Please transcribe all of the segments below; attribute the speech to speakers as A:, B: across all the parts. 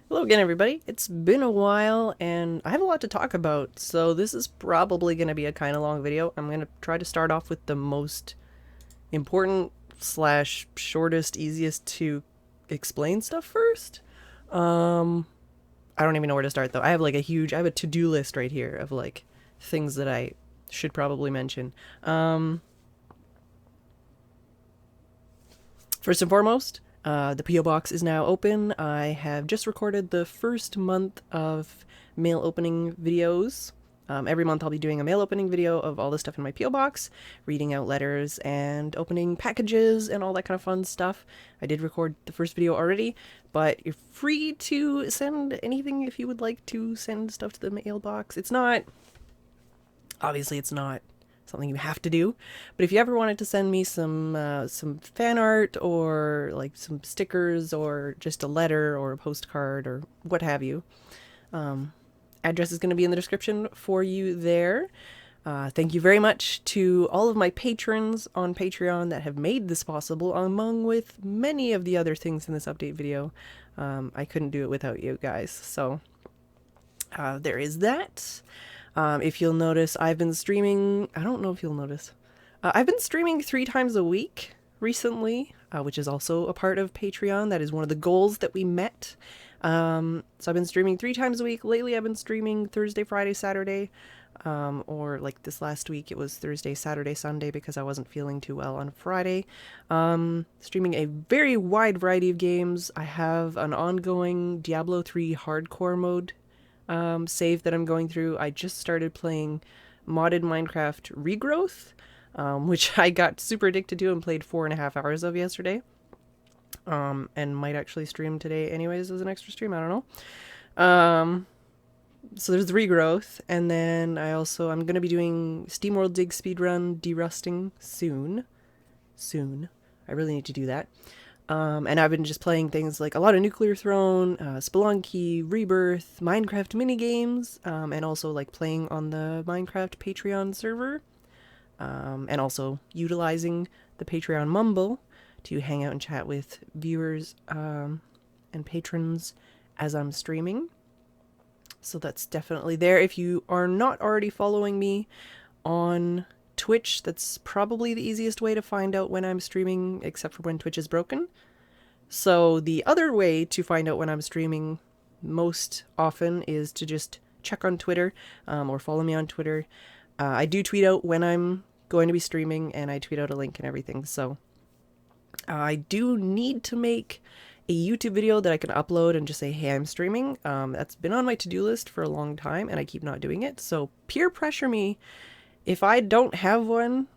A: Hello again, everybody. It's been a while, and I have a lot to talk about, so this is probably going to be a kind of long video. I'm going to try to start off with the most important slash shortest, easiest to explain stuff first. I don't even know where to start, though. I have I have a to-do list right here of things that I should probably mention. First and foremost, the PO box is now open. I have just recorded the first month of mail opening videos. Every month I'll be doing a mail opening video of all the stuff in my PO box, reading out letters and opening packages and all that kind of fun stuff. I did record the first video already, but you're free to send anything if you would like to send stuff to the mailbox. Obviously it's not something you have to do, but if you ever wanted to send me some fan art or like some stickers or just a letter or a postcard or what have you, address is going to be in the description for you there. Thank you very much to all of my patrons on Patreon that have made this possible, along with many of the other things in this update video. I couldn't do it without you guys, so there is that. If you'll notice, I've been streaming, I don't know if you'll notice, I've been streaming 3 times a week recently, which is also a part of Patreon. That is one of the goals that we met. So I've been streaming 3 times a week. Lately I've been streaming Thursday, Friday, Saturday, or like this last week it was Thursday, Saturday, Sunday because I wasn't feeling too well on Friday. Streaming a very wide variety of games. I have an ongoing Diablo 3 hardcore mode save that I'm going through. I just started playing modded Minecraft Regrowth, which I got super addicted to and played 4.5 hours of yesterday. And might actually stream today anyways as an extra stream, I don't know. So there's the Regrowth, and then I'm going to be doing SteamWorld Dig Speedrun Derusting soon. I really need to do that. And I've been just playing things like a lot of Nuclear Throne, Spelunky, Rebirth, Minecraft minigames, and also like playing on the Minecraft Patreon server, and also utilizing the Patreon Mumble to hang out and chat with viewers and patrons as I'm streaming. So that's definitely there. If you are not already following me on Twitch, that's probably the easiest way to find out when I'm streaming, except for when Twitch is broken. So the other way to find out when I'm streaming most often is to just check on Twitter, or follow me on Twitter. I do tweet out when I'm going to be streaming, and I tweet out a link and everything. So I do need to make a YouTube video that I can upload and just say, hey, I'm streaming. That's been on my to-do list for a long time, and I keep not doing it. So peer pressure me. If I don't have one,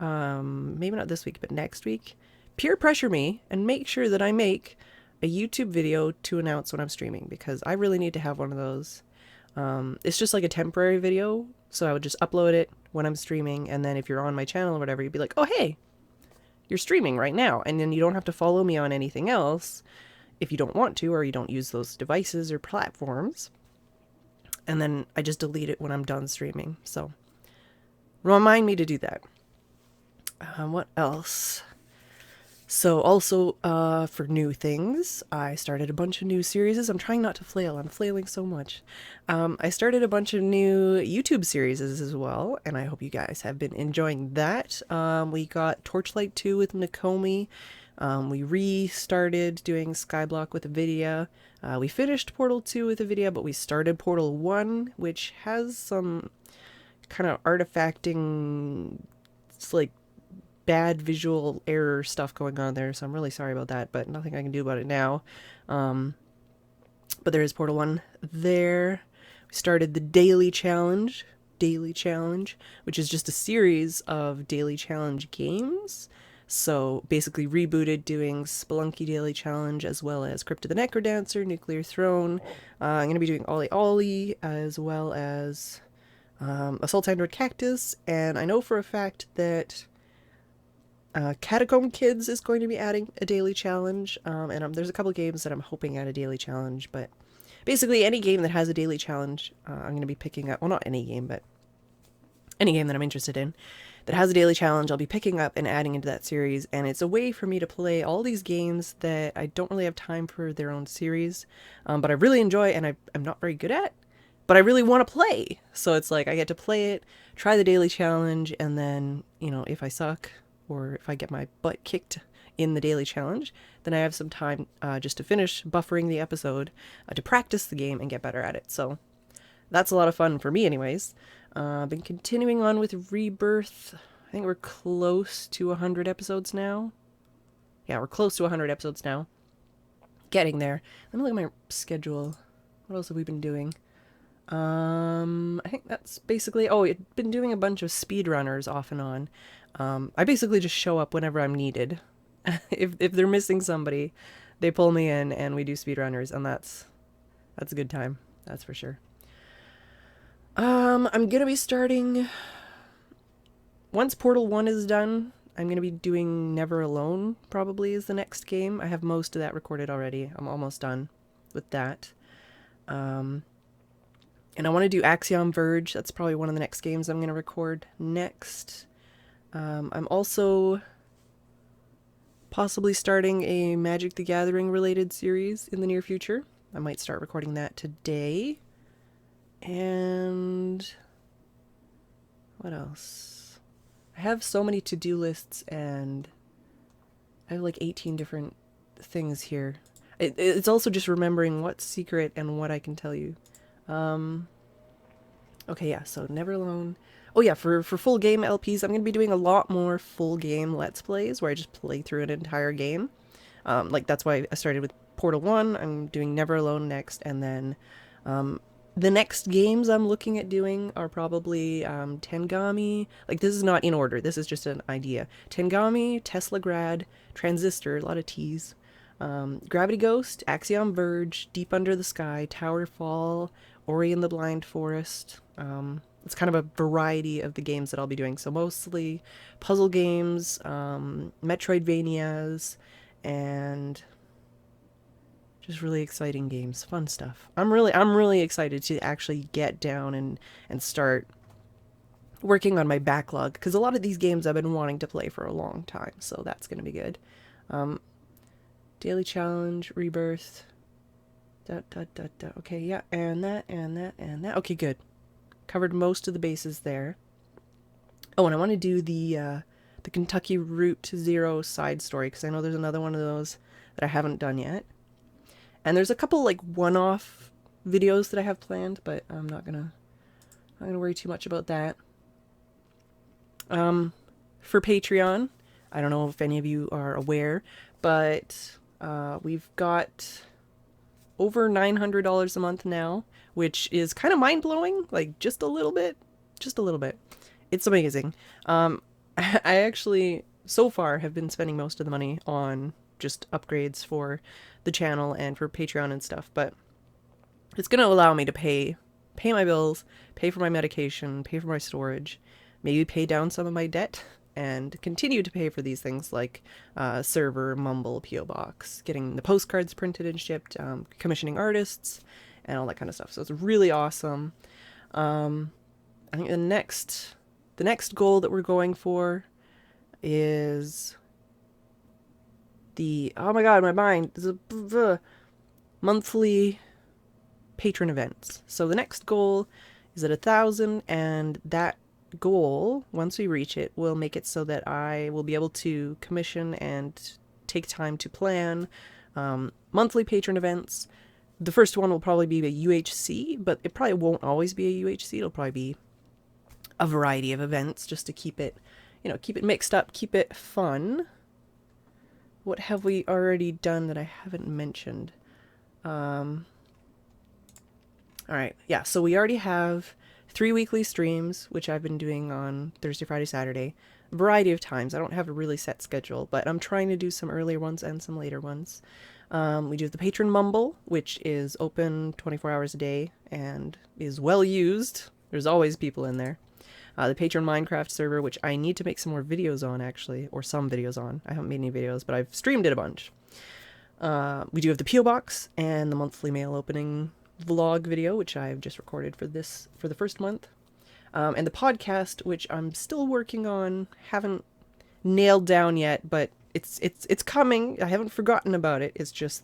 A: maybe not this week, but next week, peer pressure me and make sure that I make a YouTube video to announce when I'm streaming, because I really need to have one of those. It's just like a temporary video, so I would just upload it when I'm streaming, and then if you're on my channel or whatever, you'd be like, oh, hey, you're streaming right now, and then you don't have to follow me on anything else if you don't want to, or you don't use those devices or platforms. And then I just delete it when I'm done streaming, so remind me to do that. What else? So also, for new things, I started a bunch of new series. I'm trying not to flail. I'm flailing so much. I started a bunch of new YouTube series as well, and I hope you guys have been enjoying that. We got Torchlight 2 with Nakomi. We restarted doing Skyblock with a video. We finished Portal 2 with a video, but we started Portal 1, which has some kind of artifacting, it's like bad visual error stuff going on there, so I'm really sorry about that, but nothing I can do about it now. But there is Portal 1 there. We started the Daily Challenge, which is just a series of Daily Challenge games. So basically rebooted, doing Spelunky Daily Challenge as well as Crypt of the Necrodancer, Nuclear Throne. I'm going to be doing Ollie Ollie as well as Assault Android Cactus, and I know for a fact that Catacomb Kids is going to be adding a daily challenge, and there's a couple games that I'm hoping add a daily challenge, but basically any game that has a daily challenge, I'm going to be picking up. Well, not any game, but any game that I'm interested in. that has a daily challenge I'll be picking up and adding into that series, and it's a way for me to play all these games that I don't really have time for their own series, but I really enjoy and I'm not very good at, but I really want to play. So it's like I get to play it, try the daily challenge, and then, you know, if I suck or if I get my butt kicked in the daily challenge, then I have some time just to finish buffering the episode, to practice the game and get better at it. So that's a lot of fun for me anyways. I've been continuing on with Rebirth. I think we're close to 100 episodes now. Yeah, we're close to 100 episodes now. Getting there. Let me look at my schedule. What else have we been doing? I think that's basically... Oh, I've been doing a bunch of speedrunners off and on. I basically just show up whenever I'm needed. If they're missing somebody, they pull me in and we do speedrunners, and that's a good time. That's for sure. I'm gonna be starting... Once Portal 1 is done, I'm gonna be doing Never Alone, probably, is the next game. I have most of that recorded already. I'm almost done with that. And I want to do Axiom Verge. That's probably one of the next games I'm gonna record next. I'm also possibly starting a Magic the Gathering related series in the near future. I might start recording that today. And what else? I have so many to-do lists, and I have like 18 different things here. It's also just remembering what's secret and what I can tell you. Okay, yeah, so Never Alone. Oh yeah, for full game LPs, I'm going to be doing a lot more full game Let's Plays, where I just play through an entire game. Like, that's why I started with Portal 1, I'm doing Never Alone next, and then the next games I'm looking at doing are probably Tengami. Like, this is not in order, this is just an idea. Tengami, Tesla Grad, Transistor, a lot of T's, Gravity Ghost, Axiom Verge, Deep Under the Sky, Towerfall, Ori and the Blind Forest. It's kind of a variety of the games that I'll be doing. So mostly puzzle games, Metroidvanias, and just really exciting games, fun stuff. I'm really excited to actually get down and start working on my backlog, because a lot of these games I've been wanting to play for a long time, so that's going to be good. Daily Challenge, Rebirth, okay, yeah, and that. Okay, good. Covered most of the bases there. Oh, and I want to do the Kentucky Route Zero side story, because I know there's another one of those that I haven't done yet. And there's a couple like one-off videos that I have planned, but I'm not gonna worry too much about that. For Patreon, I don't know if any of you are aware, but we've got over $900 a month now, which is kind of mind-blowing, like just a little bit. It's amazing. I actually, so far, have been spending most of the money on just upgrades for the channel and for Patreon and stuff, but it's going to allow me to pay my bills, pay for my medication, pay for my storage, maybe pay down some of my debt, and continue to pay for these things like server, Mumble, PO Box, getting the postcards printed and shipped, commissioning artists, and all that kind of stuff. So it's really awesome. I think the next goal that we're going for is the, oh my god, my mind, the monthly patron events. So the next goal is at 1,000, and that goal, once we reach it, will make it so that I will be able to commission and take time to plan monthly patron events. The first one will probably be a UHC, but it probably won't always be a UHC. It'll probably be a variety of events just to keep it, keep it mixed up, keep it fun. What have we already done that I haven't mentioned? All right, yeah, so we already have 3 weekly streams, which I've been doing on Thursday, Friday, Saturday. A variety of times. I don't have a really set schedule, but I'm trying to do some earlier ones and some later ones. We do the Patron Mumble, which is open 24 hours a day and is well used. There's always people in there. The Patron Minecraft server, which I need to make some more videos on, actually, or some videos on. I haven't made any videos, but I've streamed it a bunch. We do have the PO Box and the monthly mail opening vlog video, which I've just recorded for the first month. And the podcast, which I'm still working on, haven't nailed down yet, but it's coming. I haven't forgotten about it. It's just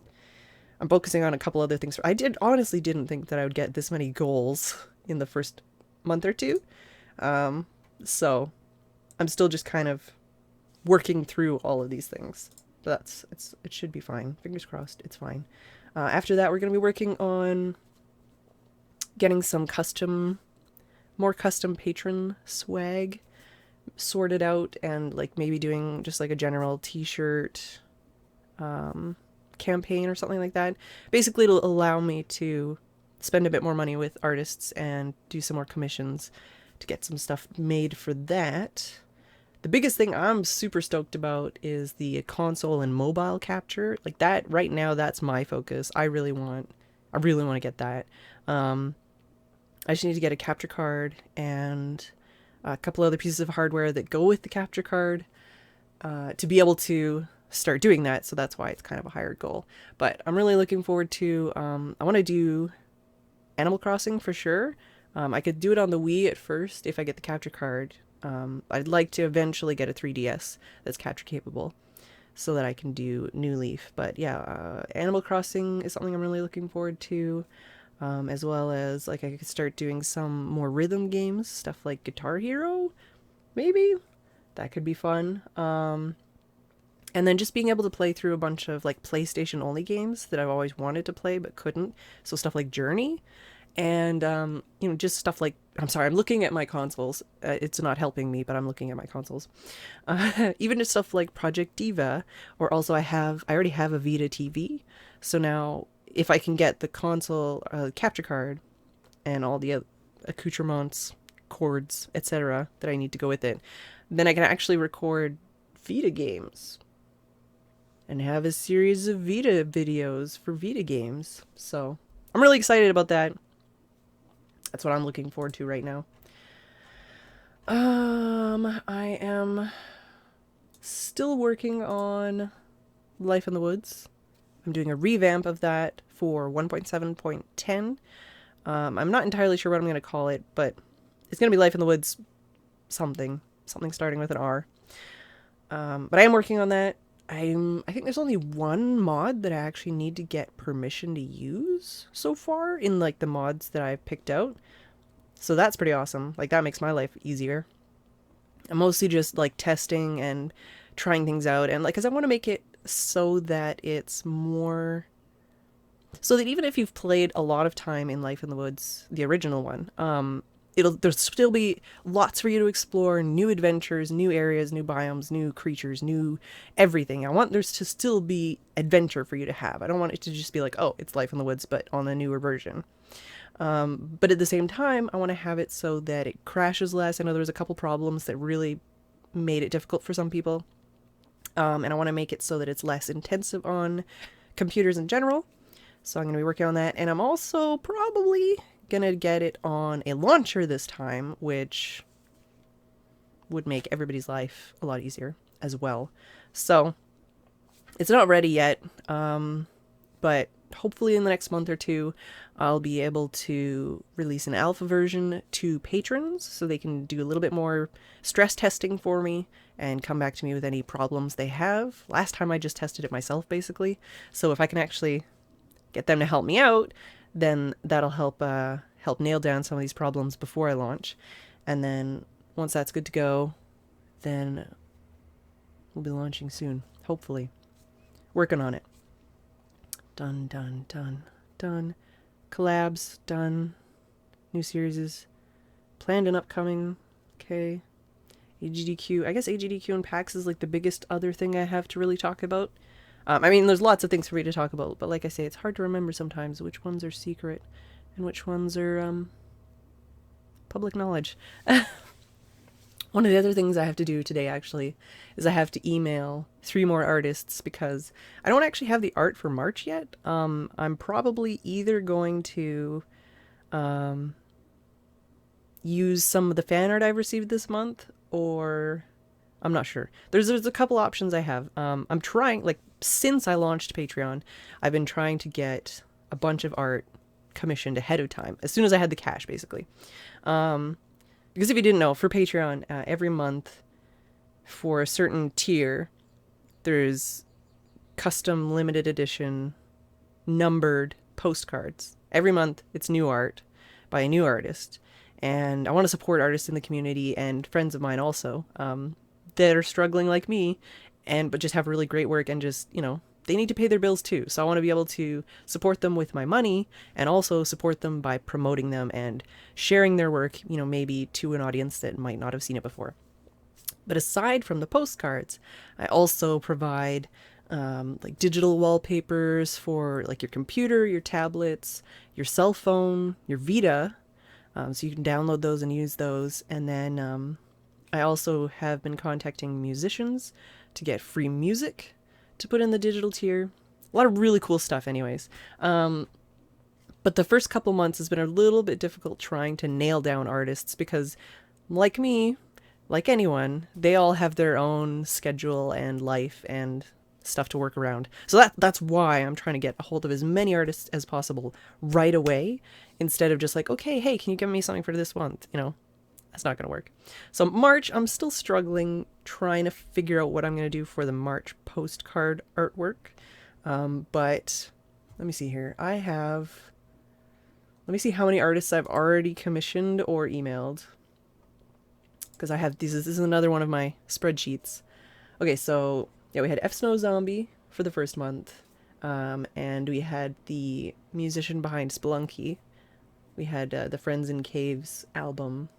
A: I'm focusing on a couple other things. I honestly didn't think that I would get this many goals in the first month or two. So I'm still just kind of working through all of these things. But it should be fine. Fingers crossed, it's fine. After that, we're going to be working on getting some more custom patron swag sorted out, and like maybe doing just like a general t-shirt campaign or something like that. Basically, it'll allow me to spend a bit more money with artists and do some more commissions to get some stuff made for that. The biggest thing I'm super stoked about is the console and mobile capture. Like that right now, that's my focus. I really want to get that. I just need to get a capture card and a couple other pieces of hardware that go with the capture card to be able to start doing that. So that's why it's kind of a higher goal. But I'm really looking forward to, I want to do Animal Crossing for sure. I could do it on the Wii at first if I get the capture card. I'd like to eventually get a 3DS that's capture capable so that I can do New Leaf. But yeah, Animal Crossing is something I'm really looking forward to, as well as like I could start doing some more rhythm games, stuff like Guitar Hero, maybe. That could be fun. And then just being able to play through a bunch of like PlayStation only games that I've always wanted to play but couldn't. So stuff like Journey. And, just stuff like, I'm sorry, I'm looking at my consoles. It's not helping me, but I'm looking at my consoles. Even just stuff like Project Diva, or also I already have a Vita TV. So now if I can get the console capture card and all the accoutrements, cords, etc. that I need to go with it, then I can actually record Vita games and have a series of Vita videos for Vita games. So I'm really excited about that. That's what I'm looking forward to right now. I am still working on Life in the Woods. I'm doing a revamp of that for 1.7.10. I'm not entirely sure what I'm going to call it, but it's going to be Life in the Woods something starting with an R. But I am working on that. I think there's only one mod that I actually need to get permission to use so far in like the mods that I've picked out. So that's pretty awesome. Like that makes my life easier. I'm mostly just like testing and trying things out, and like, cause I want to make it so that it's more, so that even if you've played a lot of time in Life in the Woods, the original one, there'll still be lots for you to explore, new adventures, new areas, new biomes, new creatures, new everything. I want there to still be adventure for you to have. I don't want it to just be like, oh, it's Life in the Woods, but on a newer version. But at the same time, I want to have it so that it crashes less. I know there was a couple problems that really made it difficult for some people. And I want to make it so that it's less intensive on computers in general. So I'm going to be working on that. And I'm also probably gonna get it on a launcher this time, which would make everybody's life a lot easier as well. So it's not ready yet, but hopefully in the next month or two I'll be able to release an alpha version to patrons so they can do a little bit more stress testing for me and come back to me with any problems they have. Last time I just tested it myself basically, so if I can actually get them to help me out, then that'll help nail down some of these problems before I launch. And then once that's good to go, then we'll be launching soon, hopefully. Working on it. Done. Collabs, done. New series is planned and upcoming. Okay. AGDQ. I guess AGDQ and PAX is like the biggest other thing I have to really talk about. I mean, there's lots of things for me to talk about, but like I say, it's hard to remember sometimes which ones are secret and which ones are public knowledge. One of the other things I have to do today, actually, is I have to email 3 more artists because I don't actually have the art for March yet. I'm probably either going to use some of the fan art I've received this month, or I'm not sure. There's a couple options I have. I'm trying, like, since I launched Patreon, I've been trying to get a bunch of art commissioned ahead of time, as soon as I had the cash, basically. Because if you didn't know, for Patreon, every month for a certain tier, there's custom limited edition numbered postcards. Every month it's new art by a new artist. And I want to support artists in the community and friends of mine also, that are struggling like me, but just have really great work and just, they need to pay their bills too. So I want to be able to support them with my money and also support them by promoting them and sharing their work, maybe to an audience that might not have seen it before. But aside from the postcards, I also provide like digital wallpapers for like your computer, your tablets, your cell phone, your Vita. So you can download those and use those. And then I also have been contacting musicians to get free music to put in the digital tier. A lot of really cool stuff anyways. But the first couple months has been a little bit difficult trying to nail down artists because, like me, like anyone, they all have their own schedule and life and stuff to work around. So that's why I'm trying to get a hold of as many artists as possible right away, instead of just like, okay, hey, can you give me something for this month? That's not going to work. So March, I'm still struggling trying to figure out what I'm going to do for the March postcard artwork. But let me see here. Let me see how many artists I've already commissioned or emailed, because I have these. This is another one of my spreadsheets. Okay, so yeah, we had F Snow Zombie for the first month, and we had the musician behind Spelunky. We had the Friends in Caves album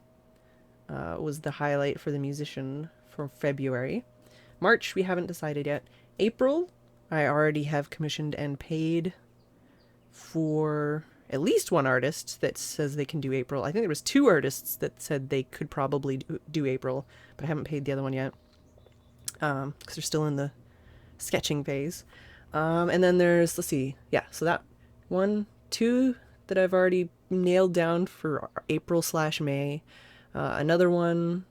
A: was the highlight for the musician for February. March, we haven't decided yet. April, I already have commissioned and paid for at least one artist that says they can do April. I think there was 2 artists that said they could probably do April, but I haven't paid the other one yet, because they're still in the sketching phase. And then there's, let's see, yeah, so that 1, 2 that I've already nailed down for April/May. Another 1,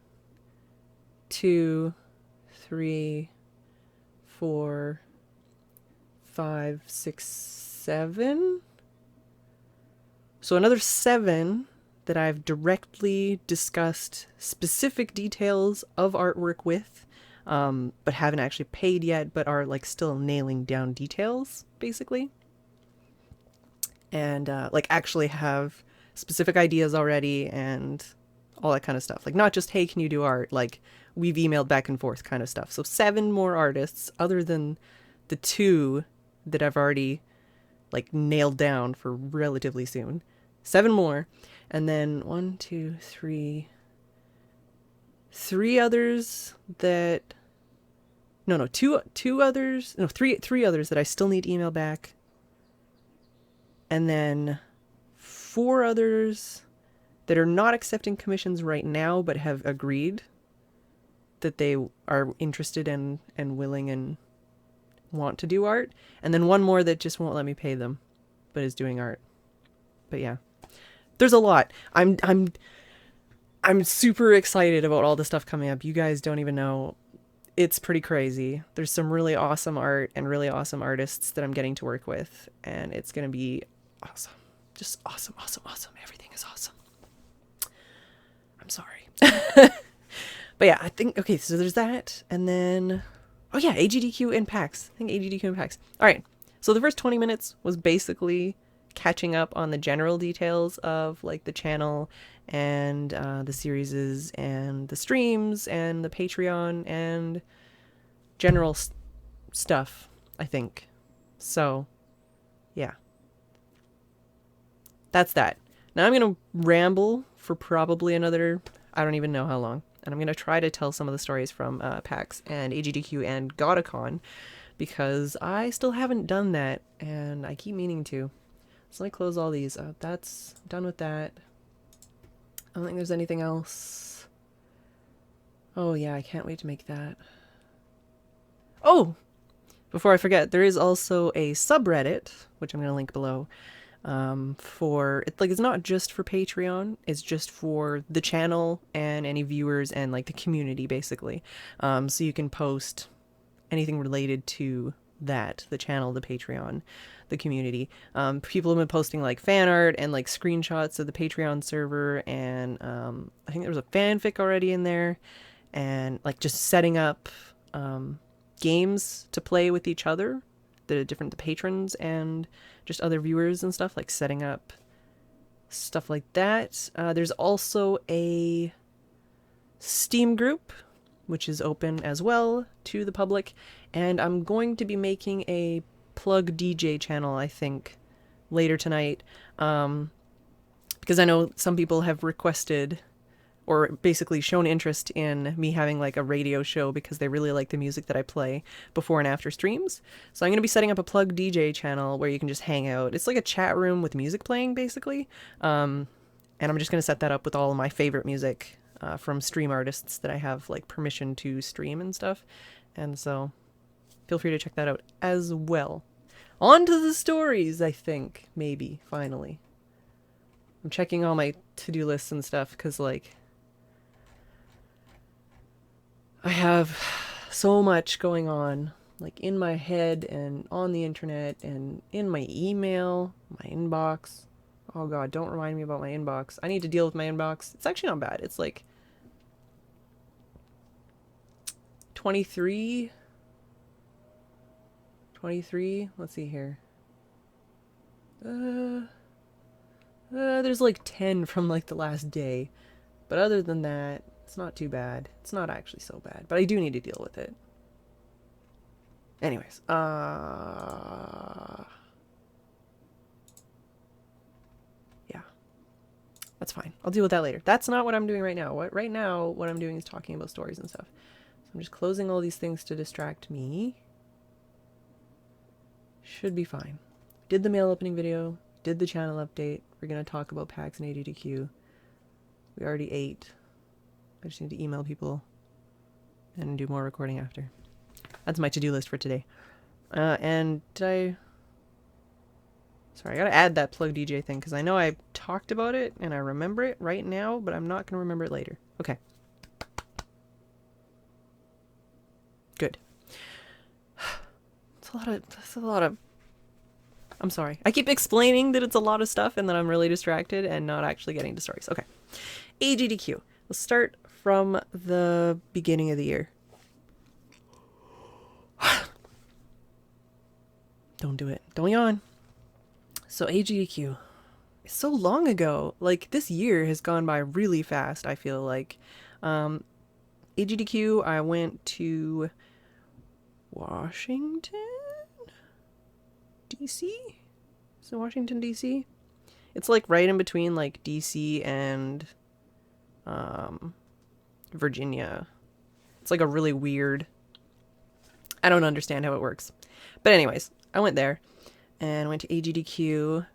A: 2, 3, 4, 5, 6, 7. So another 7 that I've directly discussed specific details of artwork with, but haven't actually paid yet, but are like still nailing down details, basically. And like actually have specific ideas already and all that kind of stuff. Like not just, hey, can you do art? Like we've emailed back and forth kind of stuff. So 7 more artists other than the 2 that I've already like nailed down for relatively soon. 7 more. And then 1, 2, 3 others that, no, two others, no, three others that I still need to email back. And then 4 others that are not accepting commissions right now, but have agreed that they are interested and willing and want to do art. And then 1 more that just won't let me pay them, but is doing art. But yeah, there's a lot. I'm super excited about all the stuff coming up. You guys don't even know. It's pretty crazy. There's some really awesome art and really awesome artists that I'm getting to work with, and it's going to be awesome. Just awesome, awesome, awesome. Everything is awesome. I'm sorry. But yeah, I think, okay, so there's that. And then, oh yeah, AGDQ and PAX. I think AGDQ and PAX. All right. So the first 20 minutes was basically catching up on the general details of like the channel and the series and the streams and the Patreon and general stuff, I think. So, yeah. That's that. Now I'm going to ramble for probably another, I don't even know how long. And I'm going to try to tell some of the stories from PAX and AGDQ and Gottacon, because I still haven't done that and I keep meaning to. So let me close all these. That's done with that. I don't think there's anything else. Oh yeah, I can't wait to make that. Oh! Before I forget, there is also a subreddit, which I'm going to link below, for, it's not just for Patreon, it's just for the channel and any viewers and like the community basically. So you can post anything related to that, the channel, the Patreon, the community. People have been posting like fan art and like screenshots of the Patreon server, and I think there was a fanfic already in there, and like just setting up games to play with each other, the patrons and just other viewers and stuff, like setting up stuff like that. There's also a Steam group, which is open as well to the public, and I'm going to be making a Plug.dj channel, I think, later tonight, because I know some people have requested or basically shown interest in me having like a radio show because they really like the music that I play before and after streams. So I'm going to be setting up a Plug.dj channel where you can just hang out. It's like a chat room with music playing, basically. And I'm just going to set that up with all of my favorite music from stream artists that I have like permission to stream and stuff. And so feel free to check that out as well. On to the stories, I think, maybe, finally. I'm checking all my to-do lists and stuff because, like, I have so much going on, like, in my head and on the internet and in my email, my inbox. Oh god, don't remind me about my inbox. I need to deal with my inbox. It's actually not bad. It's like 23. Let's see here. There's like 10 from like the last day. But other than that, it's not too bad. It's not actually so bad, but I do need to deal with it. Anyways, yeah. That's fine. I'll deal with that later. That's not what I'm doing right now. Right now, what I'm doing is talking about stories and stuff. So I'm just closing all these things to distract me. Should be fine. Did the mail opening video. Did the channel update. We're going to talk about PAX and AGDQ. We already ate. I just need to email people and do more recording after. That's my to-do list for today. And did I... Sorry, I gotta add that Plug.dj thing, because I know I talked about it, and I remember it right now, but I'm not gonna remember it later. Okay. Good. That's a lot of... I'm sorry. I keep explaining that it's a lot of stuff, and that I'm really distracted, and not actually getting to stories. Okay. AGDQ. Let's start from the beginning of the year. Don't do it. Don't yawn. So AGDQ. It's so long ago. Like, this year has gone by really fast, I feel like. AGDQ, I went to Washington? DC? Is it Washington, DC? It's like right in between like DC and Virginia. It's like a really weird... I don't understand how it works. But anyways, I went there and went to AGDQ.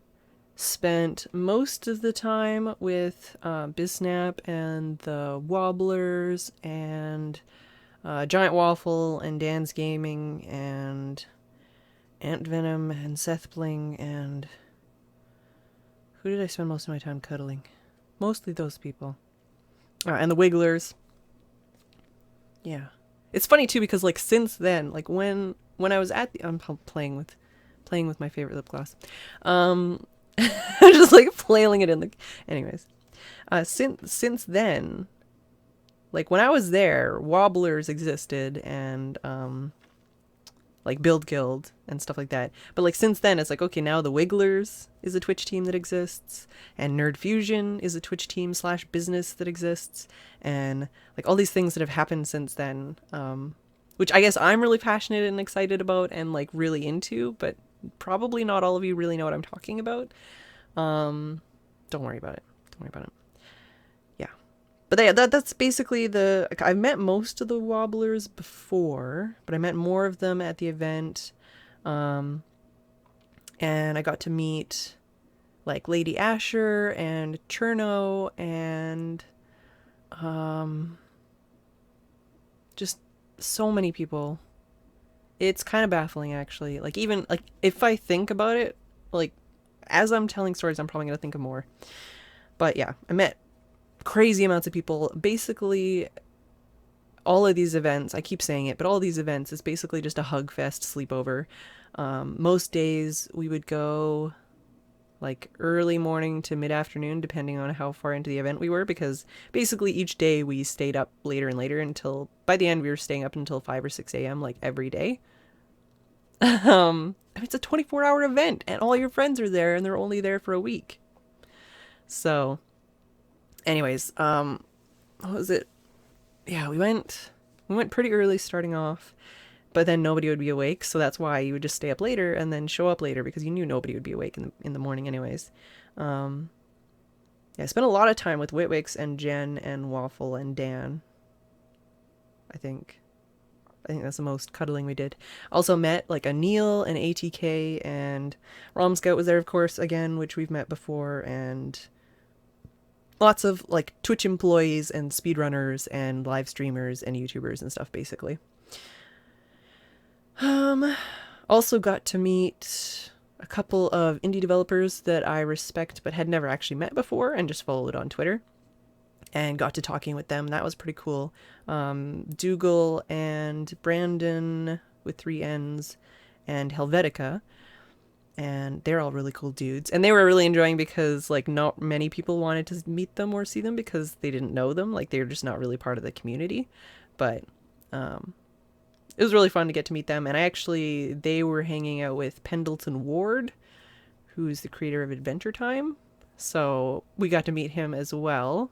A: Spent most of the time with Bisnap and the Wobblers and Giant Waffle and Dan's Gaming and Ant Venom and Seth Bling and... Who did I spend most of my time cuddling? Mostly those people. And the Wigglers. Yeah. It's funny too because like since then, like when I was at the... I'm playing with my favorite lip gloss. I'm just like flailing it in the... Anyways. Since then, like when I was there, Wobblers existed and like Build Guild and stuff like that. But like since then, it's like, okay, now the Wigglers is a Twitch team that exists, and Nerd Fusion is a Twitch team / business that exists, and like all these things that have happened since then, which I guess I'm really passionate and excited about and like really into, but probably not all of you really know what I'm talking about. Don't worry about it. Don't worry about it. Yeah. But yeah, that's basically the... I've met most of the Wobblers before, but I met more of them at the event. And I got to meet like Lady Asher and Cherno and just so many people. It's kind of baffling, actually. Like, even like if I think about it, like as I'm telling stories, I'm probably gonna think of more. But yeah, I met crazy amounts of people. Basically, all of these events, I keep saying it, but all these events is basically just a hug fest sleepover. Most days we would go like early morning to mid-afternoon, depending on how far into the event we were, because basically each day we stayed up later and later until, by the end, we were staying up until 5 or 6 a.m. like every day. It's a 24-hour event, and all your friends are there, and they're only there for a week. So, anyways, what was it? Yeah, we went pretty early starting off, but then nobody would be awake, so that's why you would just stay up later and then show up later, because you knew nobody would be awake in the morning anyways. Yeah, I spent a lot of time with Witwix and Jen and Waffle and Dan. I think that's the most cuddling we did. Also met like a Neil and ATK, and Rom Scout was there, of course, again, which we've met before, and lots of like Twitch employees and speedrunners and live streamers and YouTubers and stuff, basically. Also got to meet a couple of indie developers that I respect but had never actually met before, and just followed on Twitter, and got to talking with them. That was pretty cool. Dougal and Brandon with 3 N's and Helvetica, and they're all really cool dudes, and they were really enjoying, because like not many people wanted to meet them or see them because they didn't know them, like they were just not really part of the community. But it was really fun to get to meet them, and they were hanging out with Pendleton Ward, who's the creator of Adventure Time, so we got to meet him as well.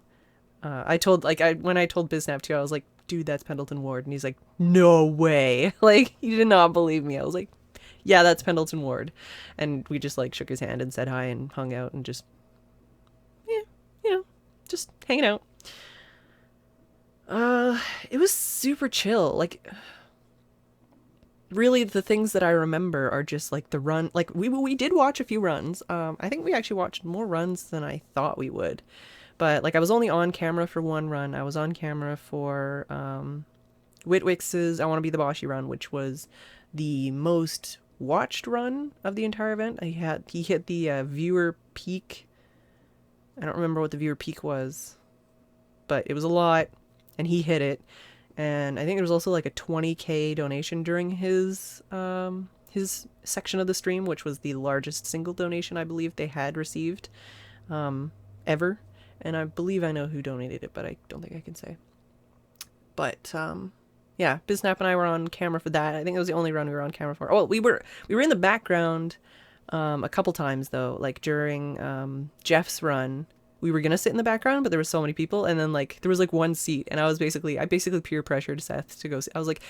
A: When I told Biznap too, I was like, dude, that's Pendleton Ward, and he's like, no way. Like, he did not believe me. I was like, yeah, that's Pendleton Ward. And we just like shook his hand and said hi and hung out and just, yeah, just hanging out. It was super chill. Like, really, the things that I remember are just like the run. Like, we did watch a few runs. I think we actually watched more runs than I thought we would. But like, I was only on camera for one run. I was on camera for Witwix's I Want to Be the Bossy run, which was the most watched run of the entire event. He hit the viewer peak. I don't remember what the viewer peak was, but it was a lot, and he hit it. And I think there was also like a 20K donation during his section of the stream, which was the largest single donation I believe they had received ever. And I believe I know who donated it, but I don't think I can say. But yeah, Biznap and I were on camera for that. I think it was the only run we were on camera for. Oh, we were in the background a couple times though. Like during Jeff's run, we were gonna sit in the background, but there were so many people, and then like there was like one seat, and I basically peer pressured Seth to go. I was like,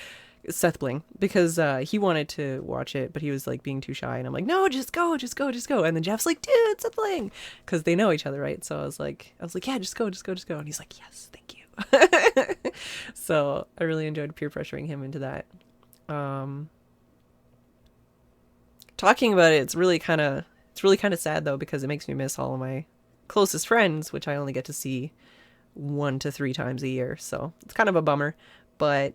A: Seth Bling, because he wanted to watch it, but he was like being too shy, and I'm like, no, just go. And then Jeff's like, dude, Seth Bling, because they know each other, right? So I was like, yeah, just go. And he's like, yes, thank you. So I really enjoyed peer pressuring him into that. Talking about it, it's really kind of sad though, because it makes me miss all of my closest friends, which I only get to see 1 to 3 times a year. So it's kind of a bummer. But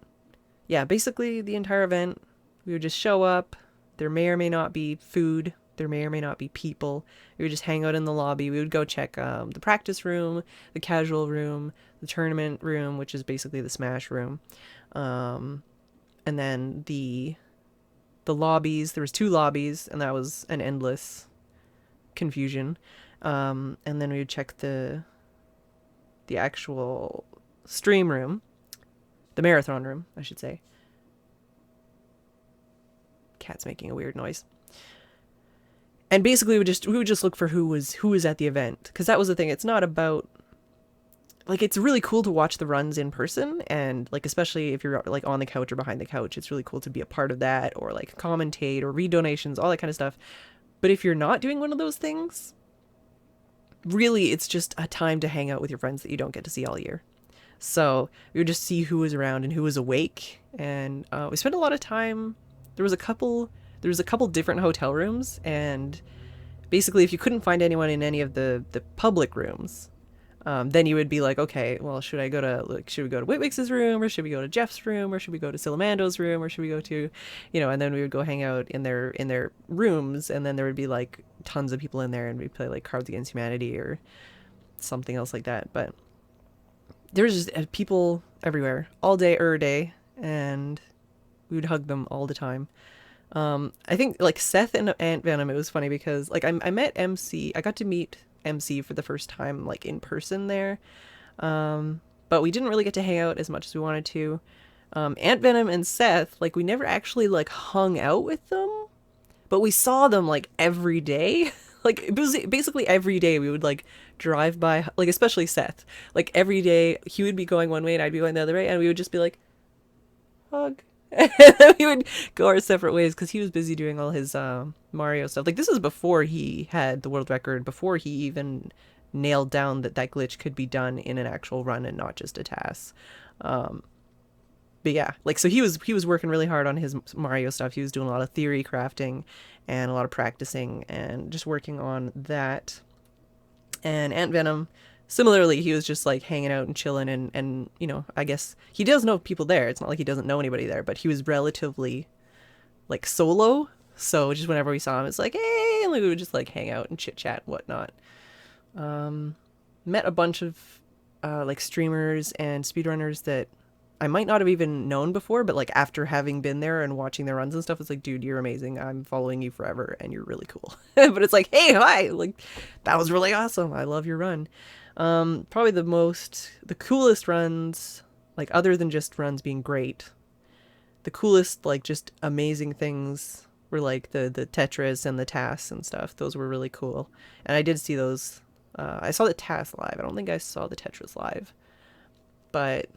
A: yeah, basically the entire event, we would just show up. There may or may not be food. There may or may not be people. We would just hang out in the lobby. We would go check the practice room, the casual room, the tournament room, which is basically the Smash room. And then the lobbies, there was 2 lobbies, and that was an endless confusion. And then we would check the actual stream room, the marathon room, I should say. Cat's making a weird noise. And basically we would just look for who was at the event, because that was the thing. It's not about, like, it's really cool to watch the runs in person, and like especially if you're like on the couch or behind the couch, it's really cool to be a part of that, or like commentate or read donations, all that kind of stuff. But if you're not doing one of those things, really it's just a time to hang out with your friends that you don't get to see all year. So we would just see who was around and who was awake, and we spent a lot of time. There was a couple different hotel rooms, and basically if you couldn't find anyone in any of the public rooms, then you would be like, okay, well, should we go to Witwix's room, or should we go to Jeff's room, or should we go to Silamando's room, or should we go to, and then we would go hang out in their rooms, and then there would be like tons of people in there, and we'd play like Cards Against Humanity or something else like that. But there was just people everywhere, all day, day, and we would hug them all the time. I think like Seth and Ant Venom, it was funny because like I met MC, I got to meet MC for the first time like in person there, but we didn't really get to hang out as much as we wanted to. Ant Venom and Seth, like we never actually like hung out with them, but we saw them like every day. Like it was basically every day we would like drive by, like especially Seth. Like every day he would be going one way and I'd be going the other way, and we would just be like, hug. And then we would go our separate ways because he was busy doing all his Mario stuff. Like this is before he had the world record, before he even nailed down that that glitch could be done in an actual run and not just a task. But yeah, like so he was working really hard on his Mario stuff. He was doing a lot of theory crafting and a lot of practicing and just working on that. And Ant Venom, similarly, he was just like hanging out and chilling, and you know, I guess he does know people there. It's not like he doesn't know anybody there, but he was relatively like solo. So just whenever we saw him, it's like, hey, and like, we would just like hang out and chit chat and whatnot. Met a bunch of like streamers and speedrunners that I might not have even known before, but like after having been there and watching their runs and stuff, it's like, dude, you're amazing. I'm following you forever and you're really cool. But it's like, hey, hi, like that was really awesome. I love your run. Probably the coolest runs, like other than just runs being great, the coolest, like just amazing things were like the Tetris and the tasks and stuff. Those were really cool. And I did see those. I saw the tasks live. I don't think I saw the Tetris live, but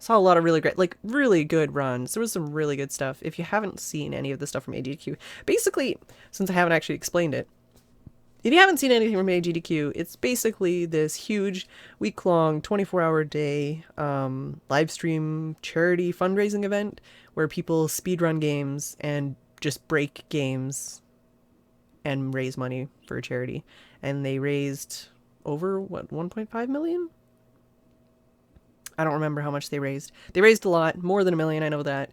A: saw a lot of really great, like really good runs. There was some really good stuff. If you haven't seen any of the stuff from AGDQ, basically, since I haven't actually explained it, if you haven't seen anything from AGDQ, it's basically this huge week-long, 24-hour day live stream charity fundraising event where people speedrun games and just break games and raise money for a charity. And they raised over, what, 1.5 million? I don't remember how much they raised. They raised a lot, more than $1 million, I know that,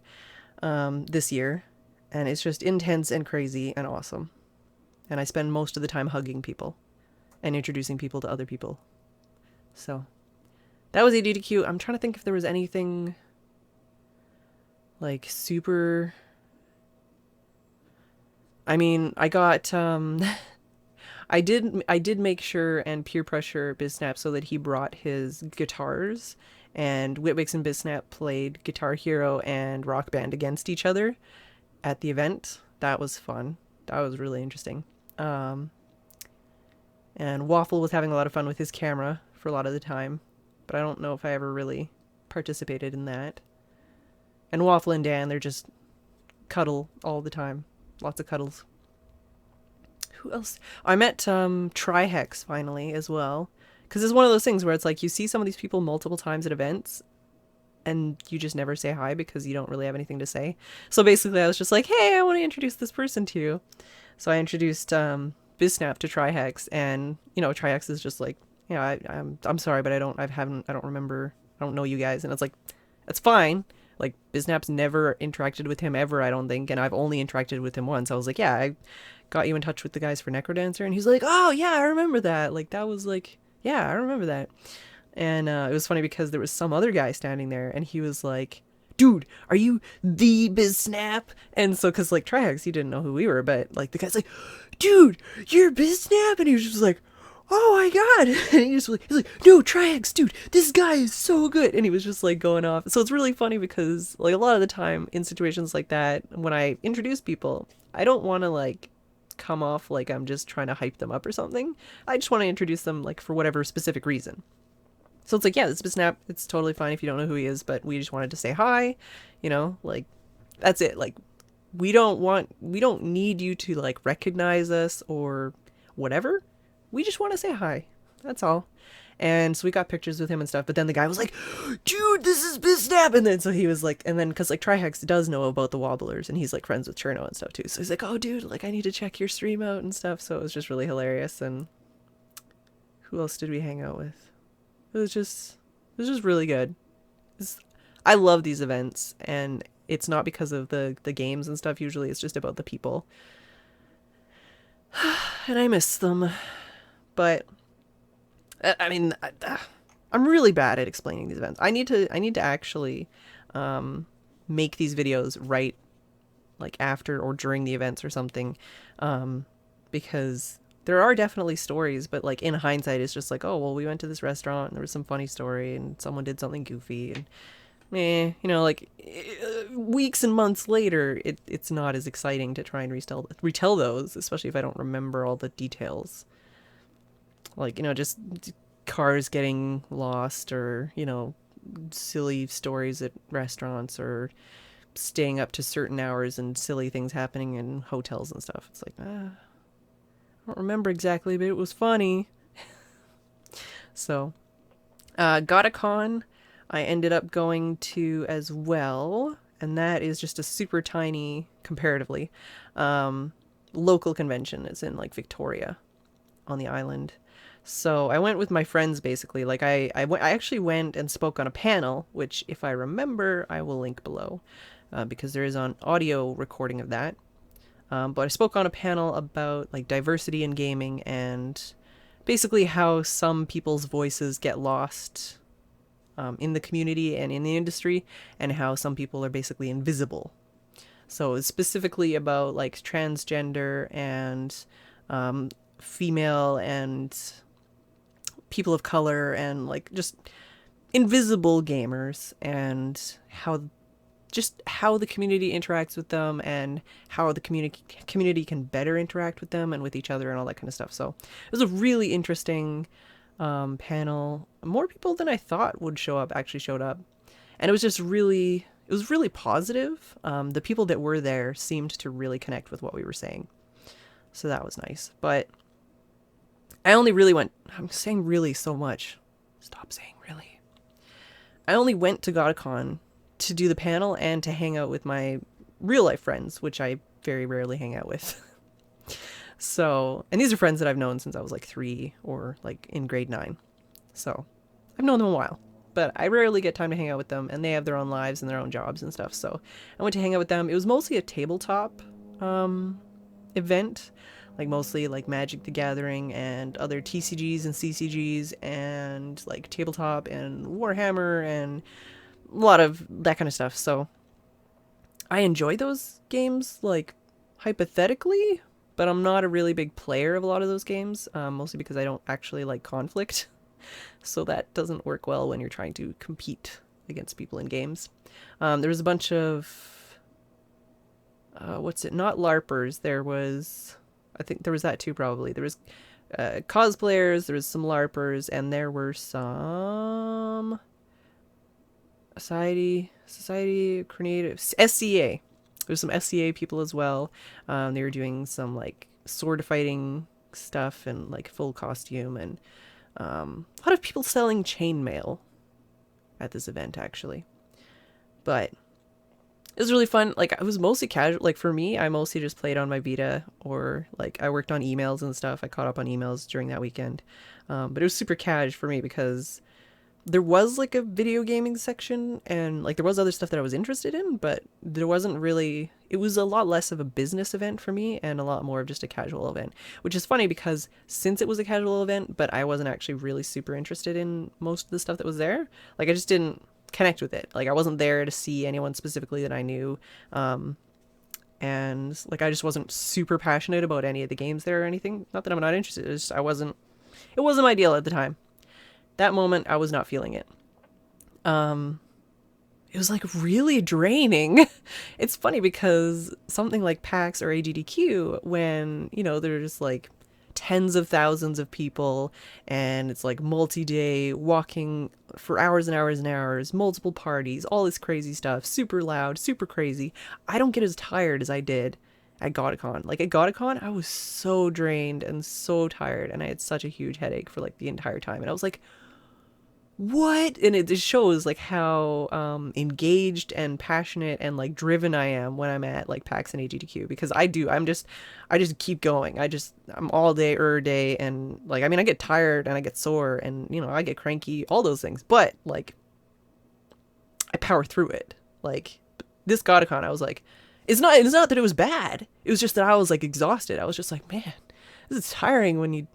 A: this year. And it's just intense and crazy and awesome. And I spend most of the time hugging people and introducing people to other people. So that was AGDQ. I'm trying to think if there was anything like super... I mean, I got... I did make sure and peer pressure BizSnap so that he brought his guitars, and Whitwix and BizSnap played Guitar Hero and Rock Band against each other at the event. That was fun. That was really interesting. And Waffle was having a lot of fun with his camera for a lot of the time, but I don't know if I ever really participated in that. And Waffle and Dan, they're just cuddle all the time. Lots of cuddles. Who else? I met Trihex finally as well, because it's one of those things where it's like you see some of these people multiple times at events and you just never say hi because you don't really have anything to say. So basically I was just like, hey, I want to introduce this person to you. So I introduced BizSnap to Trihex, and you know, Trihex is just like, you know, I'm sorry, but I don't remember, I don't know you guys. And it's like, that's fine. Like BizSnap's never interacted with him ever, I don't think, and I've only interacted with him once. I was like, yeah, I got you in touch with the guys for Necrodancer, and he's like, oh yeah, I remember that. Like that was like, yeah, I remember that. And it was funny because there was some other guy standing there, and he was like, dude, are you the BizSnap? And so, cause like Trihex, he didn't know who we were, but like the guy's like, dude, you're BizSnap? And he was just like, oh my god. And he's like, no, Trihex, dude, this guy is so good. And he was just like going off. So it's really funny because like a lot of the time in situations like that, when I introduce people, I don't want to like come off like I'm just trying to hype them up or something. I just want to introduce them like for whatever specific reason. So it's like, yeah, this is BizSnap. It's totally fine if you don't know who he is, but we just wanted to say hi, you know, like that's it. Like we don't need you to like recognize us or whatever. We just want to say hi. That's all. And so we got pictures with him and stuff, but then the guy was like, dude, this is BizSnap. And then so he was like, and then because like Trihex does know about the Wobblers and he's like friends with Cherno and stuff too. So he's like, oh dude, like I need to check your stream out and stuff. So it was just really hilarious. And who else did we hang out with? It was just really good. I love these events, and it's not because of the games and stuff. Usually it's just about the people. And I miss them. But I mean, I'm really bad at explaining these events. I need to actually make these videos right like after or during the events or something, because there are definitely stories, but like in hindsight it's just like, oh well, we went to this restaurant and there was some funny story and someone did something goofy, and like weeks and months later it's not as exciting to try and retell those, especially if I don't remember all the details, like just cars getting lost, or silly stories at restaurants, or staying up to certain hours and silly things happening in hotels and stuff. It's like, I don't remember exactly, but it was funny. So, Gottacon, I ended up going to as well, and that is just a super tiny, comparatively, local convention. It's in like Victoria on the island. So I went with my friends, basically. Like I actually went and spoke on a panel, which if I remember, I will link below, because there is an audio recording of that. But I spoke on a panel about like diversity in gaming, and basically how some people's voices get lost in the community and in the industry, and how some people are basically invisible. So it's specifically about like transgender and female and people of color, and like just invisible gamers, and how the community interacts with them, and how the community can better interact with them and with each other and all that kind of stuff. So it was a really interesting panel. More people than I thought would show up actually showed up, and it was really positive. The people that were there seemed to really connect with what we were saying, so that was nice. But I only really went, I'm saying really so much. Stop saying really. I only went to Gottacon to do the panel and to hang out with my real life friends, which I very rarely hang out with. So, and these are friends that I've known since I was like 3 or like in grade 9. So I've known them a while, but I rarely get time to hang out with them, and they have their own lives and their own jobs and stuff. So I went to hang out with them. It was mostly a tabletop event. Like mostly like Magic the Gathering and other TCGs and CCGs and like tabletop and Warhammer and a lot of that kind of stuff. So I enjoy those games, like hypothetically, but I'm not a really big player of a lot of those games, mostly because I don't actually like conflict. So that doesn't work well when you're trying to compete against people in games. There was a bunch of, not LARPers, there was... I think there was that too, probably. There was cosplayers, there was some LARPers, and there were some Society Creative, SCA. There's some SCA people as well. They were doing some like sword fighting stuff and like full costume, and a lot of people selling chainmail at this event actually. But it was really fun. Like, it was mostly casual. Like, for me, I mostly just played on my Vita, or, like, I worked on emails and stuff. I caught up on emails during that weekend. But it was super cash for me because there was, like, a video gaming section, and, like, there was other stuff that I was interested in, but there wasn't really... It was a lot less of a business event for me and a lot more of just a casual event, which is funny because since it was a casual event, but I wasn't actually really super interested in most of the stuff that was there, like, I just didn't connect with it. Like, I wasn't there to see anyone specifically that I knew, and like I just wasn't super passionate about any of the games there or anything. Not that I'm not interested, it's just it wasn't my deal at the time. That moment I was not feeling it. It was like really draining. It's funny because something like PAX or AGDQ, when there's like tens of thousands of people and it's like multi-day walking for hours and hours and hours, multiple parties, all this crazy stuff, super loud, super crazy, I don't get as tired as I did at Gottacon. Like at Gottacon, I was so drained and so tired, and I had such a huge headache for like the entire time, and I was like, what? And it just shows like how engaged and passionate and like driven I am when I'm at like PAX and AGDQ, because I just keep going. I'm all day, and like, I mean, I get tired and I get sore and I get cranky, all those things, but like I power through it. Like this Gottacon, I was like, it's not that it was bad, it was just that I was like exhausted. I was just like, man, this is tiring when you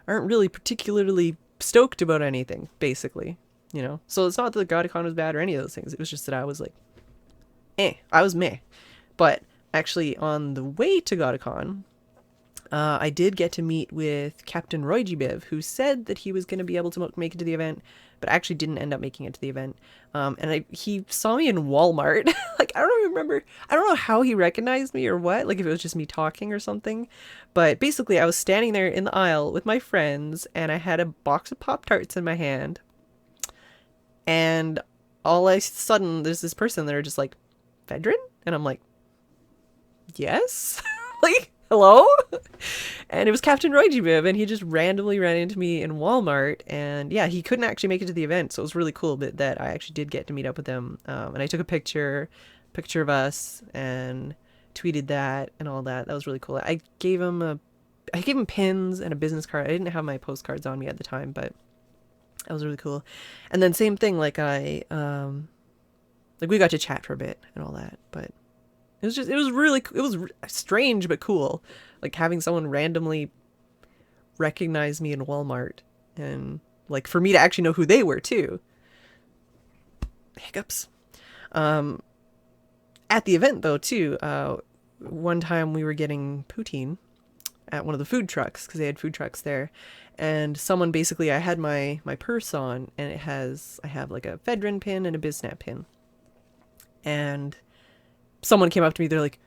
A: aren't really particularly stoked about anything, basically. you know? So it's not that the Gottacon was bad or any of those things. It was just that I was like, I was meh. But actually, on the way to Gottacon, I did get to meet with Captain Roy G. Biv, who said that he was going to be able to make it to the event, but actually didn't end up making it to the event. And he saw me in Walmart. Like, I don't remember. I don't know how he recognized me or what, like if it was just me talking or something. But basically, I was standing there in the aisle with my friends, and I had a box of Pop-Tarts in my hand. And all of a sudden, there's this person that are just like, Phedran? And I'm like, yes? Like, hello? And it was Captain Roy G. Biv, and he just randomly ran into me in Walmart. And yeah, he couldn't actually make it to the event, so it was really cool that I actually did get to meet up with him. And I took a picture of us and tweeted that and all that. That was really cool. I gave him pins and a business card. I didn't have my postcards on me at the time, but that was really cool. And then same thing, like we got to chat for a bit and all that, but it was strange but cool, like having someone randomly recognize me in Walmart, and like for me to actually know who they were too. Hiccups. At the event though too, one time we were getting poutine at one of the food trucks, because they had food trucks there, and someone basically, I had my purse on, and I have like a Phedran pin and a BizSnap pin, and someone came up to me, they're like,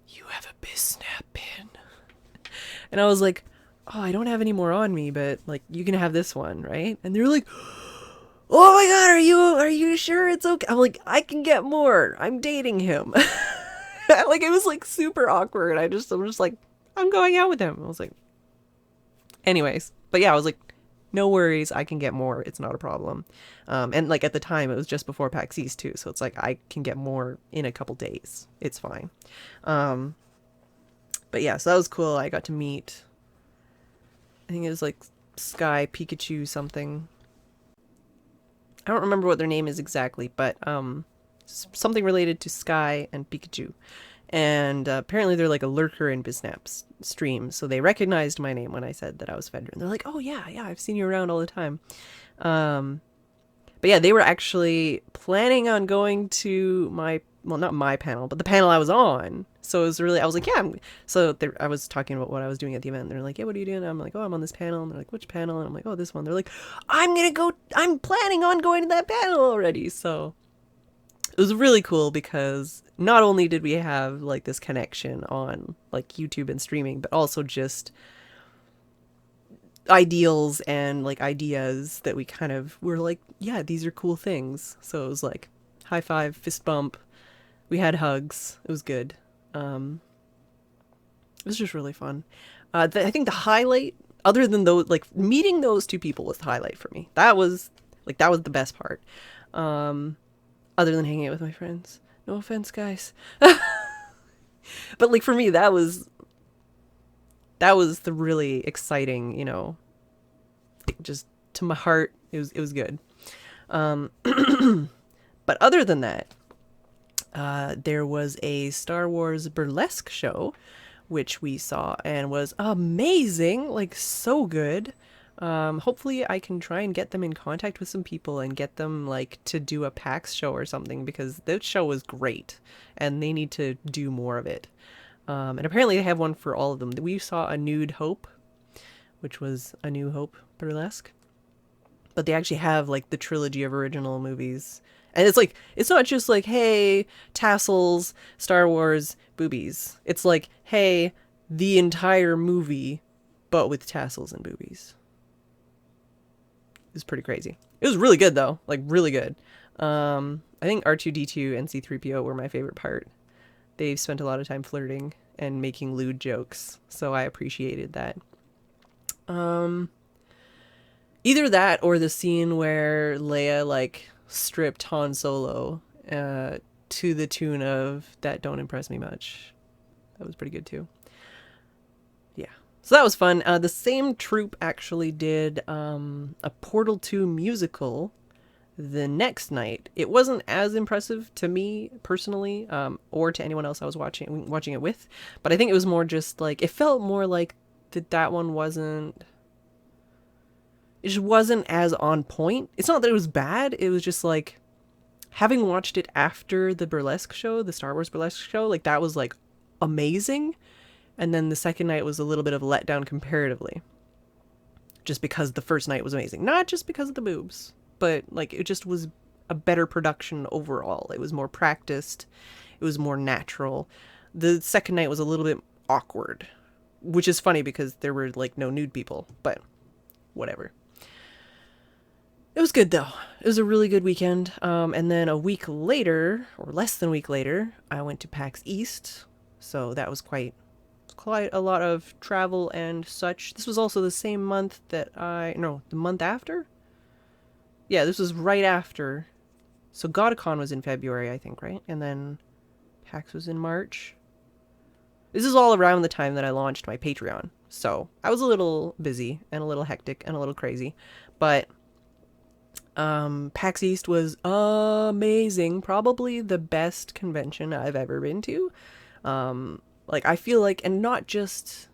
A: you have a BizSnap pin. And I was like, oh, I don't have any more on me, but like, you can have this one, right? And they're like, oh my god, are you sure it's okay? I'm like, I can get more. I'm dating him. Like, it was like super awkward. I'm just like, I'm going out with him. I was like, anyways, but yeah, I was like, no worries, I can get more. It's not a problem. And like at the time, it was just before PAX East too, so it's like I can get more in a couple days. It's fine. But yeah, so that was cool. I got to meet, I think it was like Sky Pikachu something. I don't remember what their name is exactly, but something related to Sky and Pikachu. And apparently they're like a lurker in BizSnap's stream, so they recognized my name when I said that I was Phedran. They're like, oh yeah, I've seen you around all the time. But yeah, they were actually planning on going to not my panel, but the panel I was on. So it was really, I was like, yeah. I was talking about what I was doing at the event. They're like, yeah, what are you doing? And I'm like, oh, I'm on this panel. And they're like, which panel? And I'm like, oh, this one. They're like, I'm planning on going to that panel already. So it was really cool, because not only did we have like this connection on like YouTube and streaming, but also just ideals and like ideas that we kind of were like, yeah, these are cool things. So it was like high five, fist bump. We had hugs. It was good. It was just really fun. I think the highlight, other than those, like meeting those two people, was the highlight for me. That was the best part. Other than hanging out with my friends. No offense, guys. But like for me, that was the really exciting, you know, just to my heart. It was good. But other than that, there was a Star Wars burlesque show, which we saw and was amazing, like so good. Hopefully I can try and get them in contact with some people and get them like to do a PAX show or something, because that show was great and they need to do more of it. And apparently they have one for all of them. We saw A Nude Hope, which was A New Hope burlesque, but they actually have like the trilogy of original movies. And it's like, it's not just like, hey, tassels, Star Wars, boobies. It's like, hey, the entire movie, but with tassels and boobies. It was pretty crazy. It was really good though, like really good. I think R2-D2 and C-3PO were my favorite part. They spent a lot of time flirting and making lewd jokes, so I appreciated that. Either that or the scene where Leia like stripped Han Solo to the tune of That Don't Impress Me Much. That was pretty good too. Yeah. So that was fun. The same troupe actually did a Portal 2 musical the next night. It wasn't as impressive to me personally, or to anyone else I was watching it with, but I think it was more just like, it felt more like that one wasn't, it just wasn't as on point. It's not that it was bad, it was just like, having watched it after the burlesque show, the Star Wars burlesque show, like that was like amazing. And then the second night was a little bit of a letdown comparatively. Just because the first night was amazing. Not just because of the boobs, but like it just was a better production overall. It was more practiced. It was more natural. The second night was a little bit awkward, which is funny because there were like no nude people, but whatever. It was good though. It was a really good weekend. And then a week later, or less than a week later, I went to PAX East. So that was quite a lot of travel and such. This was also the same month that the month after? Yeah, this was right after. So Gottacon was in February, I think, right? And then PAX was in March. This is all around the time that I launched my Patreon. So I was a little busy and a little hectic and a little crazy. But PAX East was amazing. Probably the best convention I've ever been to. Like, I feel like, and not just,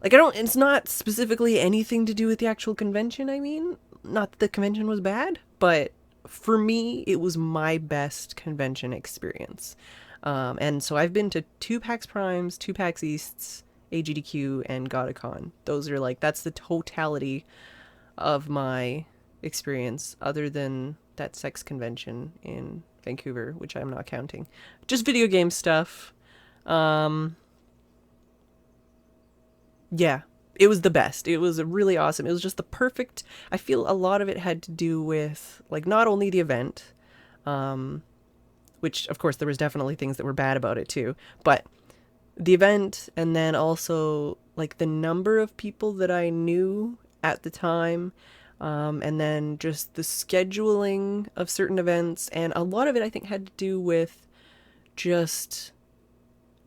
A: like, it's not specifically anything to do with the actual convention, I mean. Not that the convention was bad, but for me, it was my best convention experience. And so I've been to 2 PAX Primes, 2 PAX Easts, AGDQ, and Gottacon. Those are like, that's the totality of my experience, other than that sex convention in Vancouver, which I'm not counting. Just video game stuff. Yeah, it was the best. It was really awesome. It was just the perfect, I feel a lot of it had to do with, like, not only the event, which of course there was definitely things that were bad about it too, but the event, and then also like the number of people that I knew at the time, and then just the scheduling of certain events, and a lot of it I think had to do with just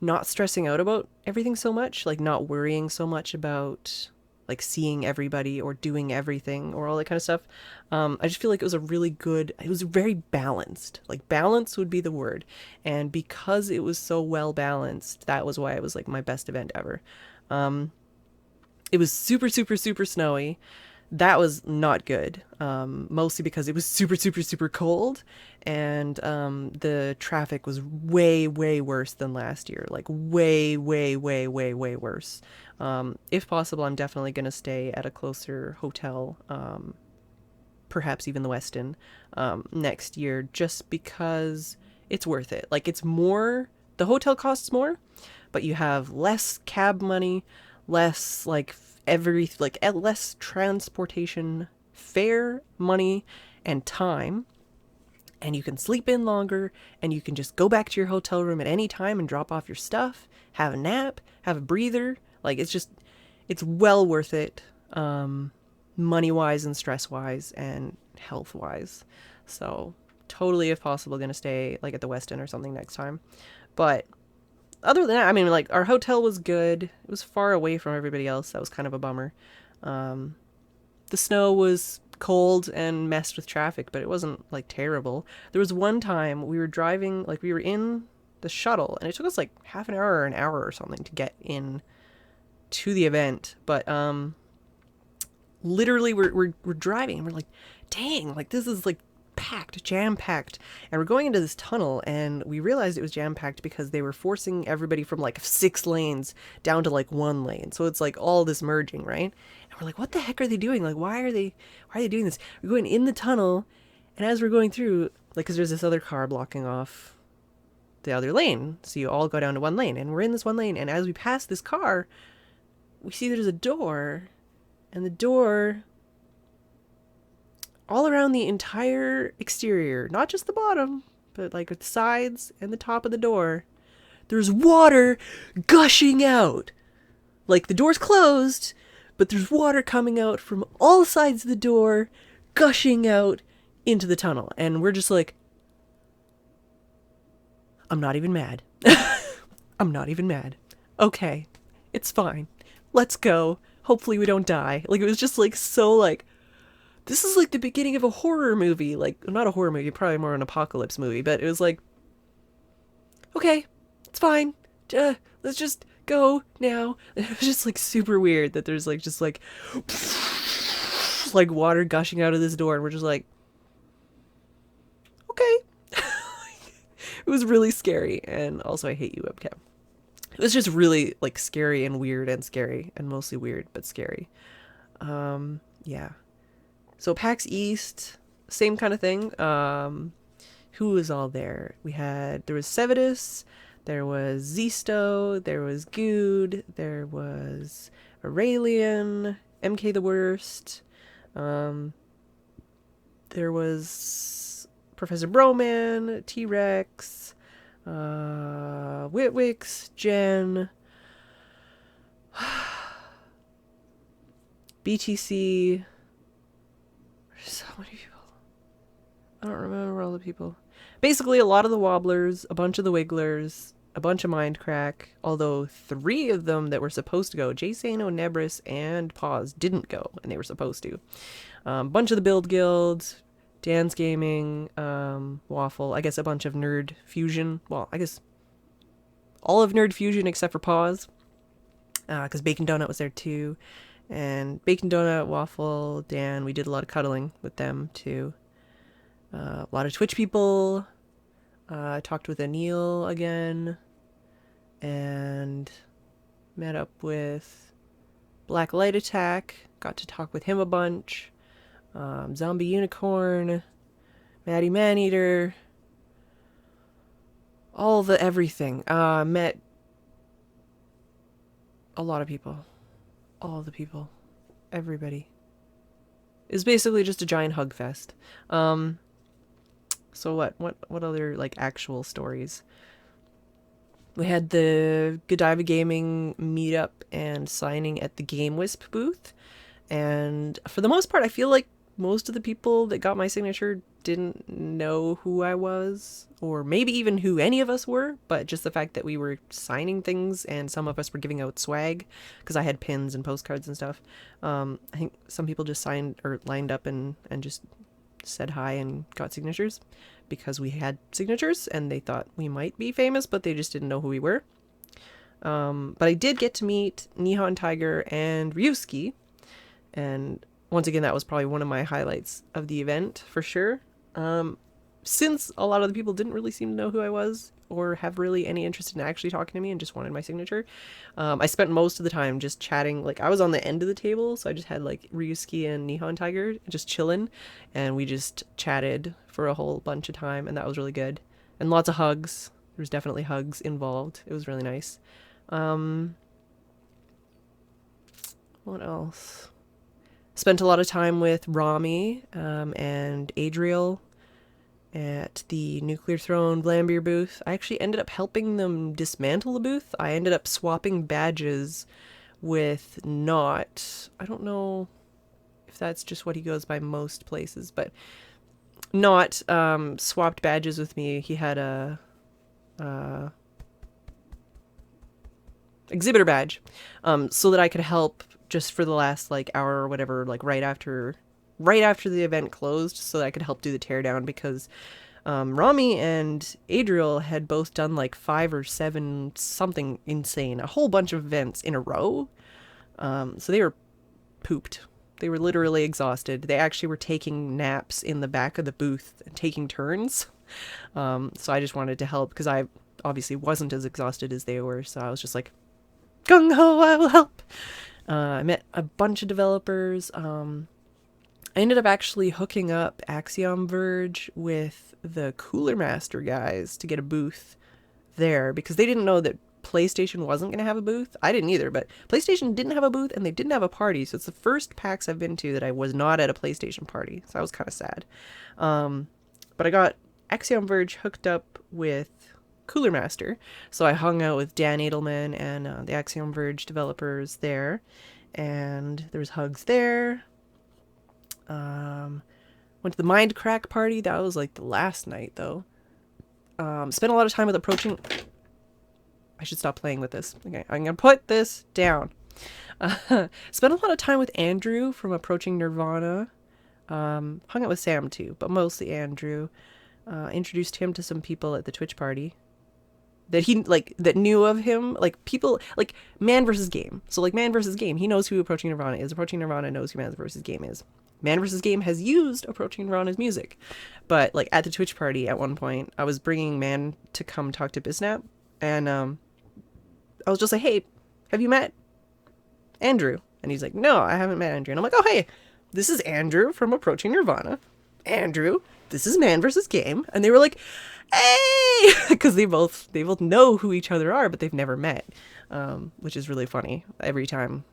A: not stressing out about everything so much, like not worrying so much about like seeing everybody or doing everything or all that kind of stuff. I just feel like it was it was very balanced. Like, balance would be the word. And because it was so well balanced, that was why it was like my best event ever. It was super, super, super snowy. That was not good, mostly because it was super, super, super cold, and the traffic was way, way worse than last year. Like, way, way, way, way, way worse. If possible, I'm definitely going to stay at a closer hotel, perhaps even the Westin, next year, just because it's worth it. Like, it's more, the hotel costs more, but you have less cab money, less less transportation fare money and time, and you can sleep in longer, and you can just go back to your hotel room at any time and drop off your stuff, have a nap, have a breather. Like, it's well worth it, money wise and stress wise and health wise. So totally, if possible, gonna stay like at the Westin or something next time. But other than that, I mean, like, our hotel was good. It was far away from everybody else. That was kind of a bummer. The snow was cold and messed with traffic, but it wasn't like terrible. There was one time we were driving, like, we were in the shuttle, and it took us like half an hour or an hour or something to get in to the event. But literally we're driving, and we're like, dang, like, this is like packed, jam-packed, and we're going into this tunnel, and we realized it was jam-packed because they were forcing everybody from like 6 lanes down to like 1 lane, so it's like all this merging, right? And we're like, what the heck are they doing? Like, why are they doing this? We're going in the tunnel, and as we're going through, like, because there's this other car blocking off the other lane, so you all go down to 1 lane, and we're in this 1 lane, and as we pass this car, we see there's a door, and the door, all around the entire exterior, not just the bottom, but like the sides and the top of the door, there's water gushing out. Like, the door's closed, but there's water coming out from all sides of the door, gushing out into the tunnel. And we're just like, I'm not even mad. I'm not even mad. Okay, it's fine. Let's go. Hopefully we don't die. Like, it was just like so like, this is like the beginning of a horror movie. Like, not a horror movie, probably more an apocalypse movie, but it was like, okay, it's fine. Let's just go now. It was just like super weird that there's like just like of like water gushing out of this door, and we're just like, okay. It was really scary, and also I hate you, webcam. It was just really like scary and weird and scary, and mostly weird but scary. Yeah. So PAX East, same kind of thing. Who was all there? There was Sevidus, there was Zisto, there was Good, there was Aurelian, MK the Worst, there was Professor Broman, T-Rex, Witwix, Jen, BTC. There's so many people. I don't remember all the people. Basically, a lot of the Wobblers, a bunch of the Wigglers, a bunch of Mindcrack, although 3 of them that were supposed to go, Jasano, Nebris, and Pause, didn't go, and they were supposed to. A bunch of the Build Guild, Dan's Gaming, Waffle, I guess a bunch of Nerd Fusion. Well, I guess all of Nerd Fusion except for Pause, because Bacon Donut was there too. And Bacon Donut, Waffle, Dan, we did a lot of cuddling with them too. A lot of Twitch people. I talked with Anil again. And met up with Black Light Attack. Got to talk with him a bunch. Zombie Unicorn. Maddie Maneater. All the everything. Met a lot of people. All the people. Everybody. It was basically just a giant hug fest. So what other like actual stories? We had the Godiva Gaming meetup and signing at the Game Wisp booth. And for the most part, I feel like most of the people that got my signature didn't know who I was, or maybe even who any of us were, but just the fact that we were signing things and some of us were giving out swag, because I had pins and postcards and stuff. I think some people just signed or lined up and just said hi and got signatures because we had signatures and they thought we might be famous, but they just didn't know who we were. But I did get to meet Nihon Tiger and Ryusuke, and once again, that was probably one of my highlights of the event for sure. Since a lot of the people didn't really seem to know who I was or have really any interest in actually talking to me and just wanted my signature, I spent most of the time just chatting. Like, I was on the end of the table, so I just had like Ryusuke and Nihon Tiger just chilling, and we just chatted for a whole bunch of time, and that was really good. And lots of hugs. There was definitely hugs involved. It was really nice. What else? Spent a lot of time with Rami and Adriel at the Nuclear Throne Blambeer booth. I actually ended up helping them dismantle the booth. I ended up swapping badges with Not. I don't know if that's just what he goes by most places, but Not swapped badges with me. He had a exhibitor badge, so that I could help just for the last like hour or whatever, like right after the event closed, so that I could help do the teardown, because Rami and Adriel had both done like 5 or 7 something insane, a whole bunch of events in a row. So they were pooped. They were literally exhausted. They actually were taking naps in the back of the booth and taking turns. So I just wanted to help because I obviously wasn't as exhausted as they were. So I was just like, gung ho, I will help. I met a bunch of developers. I ended up actually hooking up Axiom Verge with the Cooler Master guys to get a booth there, because they didn't know that PlayStation wasn't going to have a booth. I didn't either, but PlayStation didn't have a booth and they didn't have a party. So it's the first PAX I've been to that I was not at a PlayStation party. So I was kind of sad. But I got Axiom Verge hooked up with Cooler Master. So I hung out with Dan Edelman and the Axiom Verge developers there. And there was hugs there. Went to the Mindcrack party. That was like the last night though. Spent a lot of time with Approaching... I should stop playing with this. Okay, I'm gonna put this down. Spent a lot of time with Andrew from Approaching Nirvana. Hung out with Sam too, but mostly Andrew. Introduced him to some people at the Twitch party that he that knew of him, like people like Man vs. Game. So like Man vs. Game, he knows who Approaching Nirvana is. Approaching Nirvana knows who Man vs. Game is. Man vs. Game has used Approaching Nirvana's music. But like at the Twitch party at one point, I was bringing Man to come talk to Bisnap, and I was just like, hey, have you met Andrew? And he's like, no, I haven't met Andrew. And I'm like, oh, hey, this is Andrew from Approaching Nirvana. Andrew, this is Man vs. Game. And they were like, hey, because they both know who each other are, but they've never met, which is really funny every time,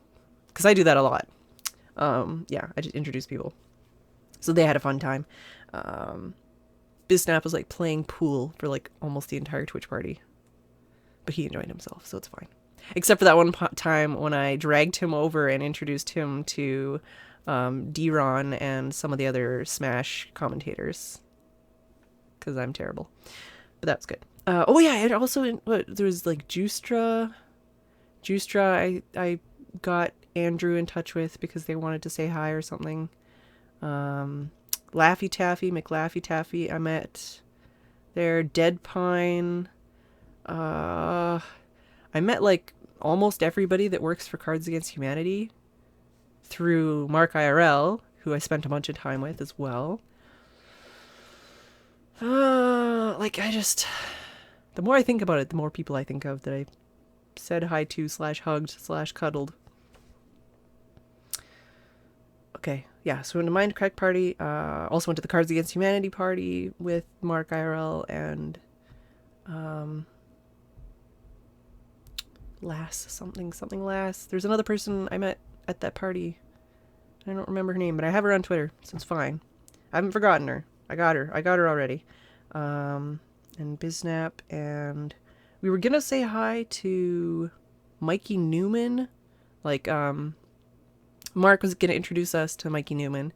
A: because I do that a lot. Yeah, I just introduce people. So they had a fun time. Biznap was like playing pool for like almost the entire Twitch party, but he enjoyed himself, so it's fine. Except for that one time when I dragged him over and introduced him to D-Ron and some of the other Smash commentators, because I'm terrible. But that's good. Oh yeah, and also there was like Justra. I got Andrew in touch with because they wanted to say hi or something. Laffy Taffy, McLaffy Taffy, I met there. Dead Pine. I met like almost everybody that works for Cards Against Humanity through Mark IRL, who I spent a bunch of time with as well. Like the more I think about it, the more people I think of that I said hi to / hugged / cuddled. Okay, yeah, so went to Mindcrack party, also went to the Cards Against Humanity party with Mark IRL and something Lass. There's another person I met at that party. I don't remember her name, but I have her on Twitter, so it's fine. I haven't forgotten her. I got her already. And Biznap, and we were gonna say hi to Mikey Newman. Like, Mark was gonna introduce us to Mikey Newman.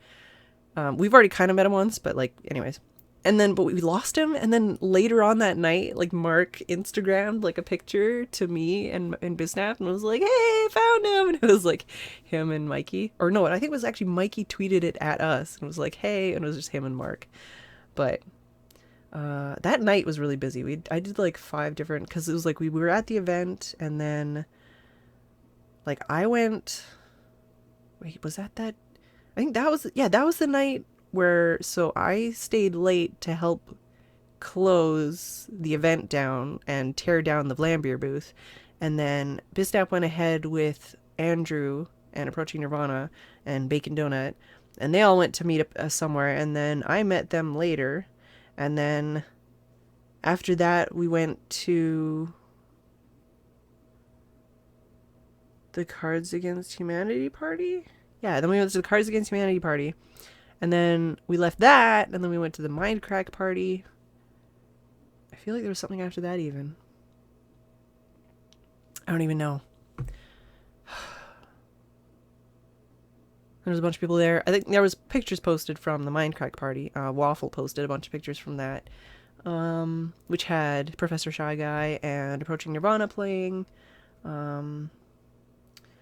A: We've already kind of met him once, but like, anyways. But we lost him, and then later on that night, like, Mark Instagrammed like a picture to me and Biznap, and was like, hey, found him, and it was like him and Mikey. Or no, I think it was actually Mikey tweeted it at us, and was like, hey, and it was just him and Mark. But that night was really busy. I did like 5 different, because it was like we were at the event, and then like I went, wait, was that I think that was the night where, so I stayed late to help close the event down and tear down the Vlambeer booth, and then Biznap went ahead with Andrew and Approaching Nirvana and Bacon Donut, and they all went to meet up somewhere, and then I met them later, and then after that we went to the Cards Against Humanity party. Yeah, then we went to the Cards Against Humanity party, and then we left that, and then we went to the Mindcrack party. I feel like there was something after that even. I don't even know. There's a bunch of people there. I think there was pictures posted from the Mindcrack party. Waffle posted a bunch of pictures from that, which had Professor Shy Guy and Approaching Nirvana playing.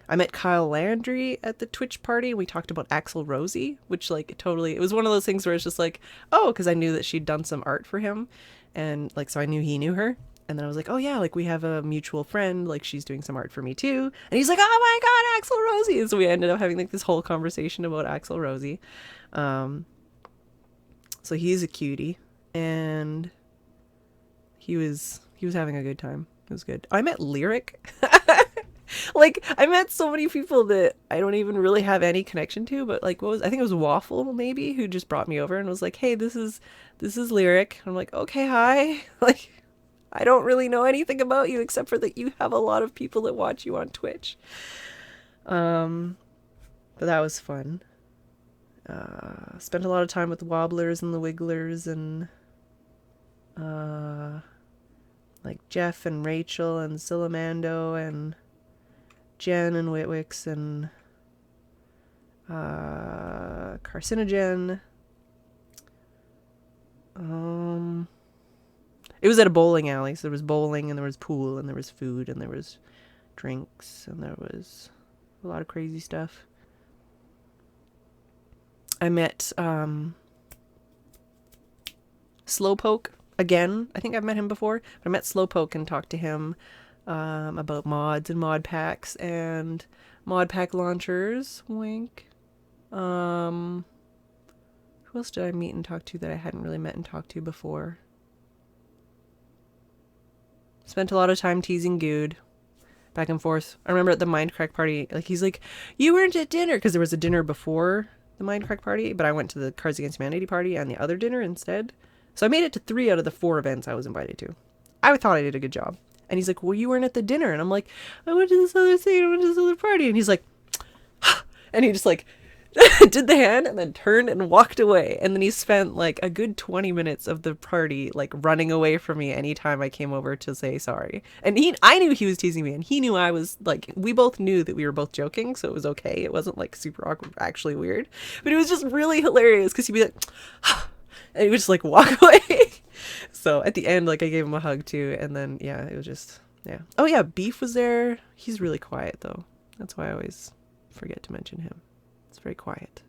A: I met Kyle Landry at the Twitch party. We talked about Axl Rosie, which like totally, it was one of those things where it's just like, oh, because I knew that she'd done some art for him, and like, so I knew he knew her. And then I was like, oh yeah, like we have a mutual friend, like she's doing some art for me too. And he's like, oh my God, Axl Rosie. And so we ended up having like this whole conversation about Axl Rosie. So he's a cutie, and he was having a good time. It was good. I met Lyric. Like, I met so many people that I don't even really have any connection to, but like, I think it was Waffle maybe, who just brought me over and was like, hey, this is Lyric. And I'm like, okay, hi. Like, I don't really know anything about you except for that you have a lot of people that watch you on Twitch. But that was fun. Spent a lot of time with the Wobblers and the Wigglers and like Jeff and Rachel and Silamando and Jen and Witwix and Carcinogen. It was at a bowling alley, so there was bowling and there was pool and there was food and there was drinks and there was a lot of crazy stuff. I met Slowpoke again. I think I've met him before, but I met Slowpoke and talked to him about mods and mod packs and mod pack launchers. Wink. Who else did I meet and talk to that I hadn't really met and talked to before? Spent a lot of time teasing Good. Back and forth. I remember at the Mindcrack party, like, he's like, you weren't at dinner, because there was a dinner before the Mindcrack party, but I went to the Cards Against Humanity party and the other dinner instead. So I made it to 3 out of the 4 events I was invited to. I thought I did a good job. And he's like, well, you weren't at the dinner. And I'm like, I went to this other thing, I went to this other party. And he's like, and he just like did the hand and then turned and walked away. And then he spent like a good 20 minutes of the party like running away from me anytime I came over to say sorry. And I knew he was teasing me, and he knew I was like, we both knew that we were both joking, so it was okay. It wasn't like super awkward, actually weird. But it was just really hilarious because he'd be like, and he would just like walk away. So at the end, like, I gave him a hug too, and then yeah, it was just, yeah. Oh yeah, Beef was there. He's really quiet though. That's why I always forget to mention him. It's very quiet.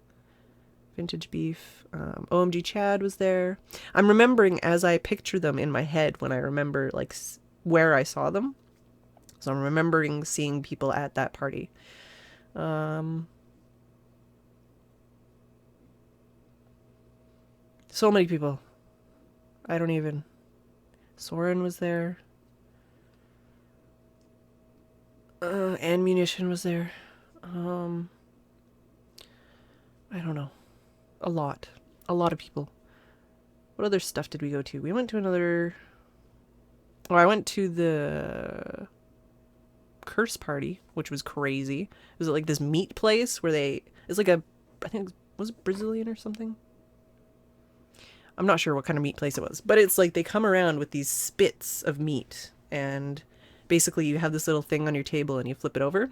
A: Vintage Beef. OMG Chad was there. I'm remembering as I picture them in my head when I remember like where I saw them. So I'm remembering seeing people at that party. So many people. I don't even. Soren was there. Ammunition was there. I don't know. A lot of people. What other stuff did we go to? We went to another... Oh, I went to the Curse party, which was crazy. It was like this meat place where they... It's like a... I think was it Brazilian or something? I'm not sure what kind of meat place it was. But it's like they come around with these spits of meat. And basically you have this little thing on your table and you flip it over.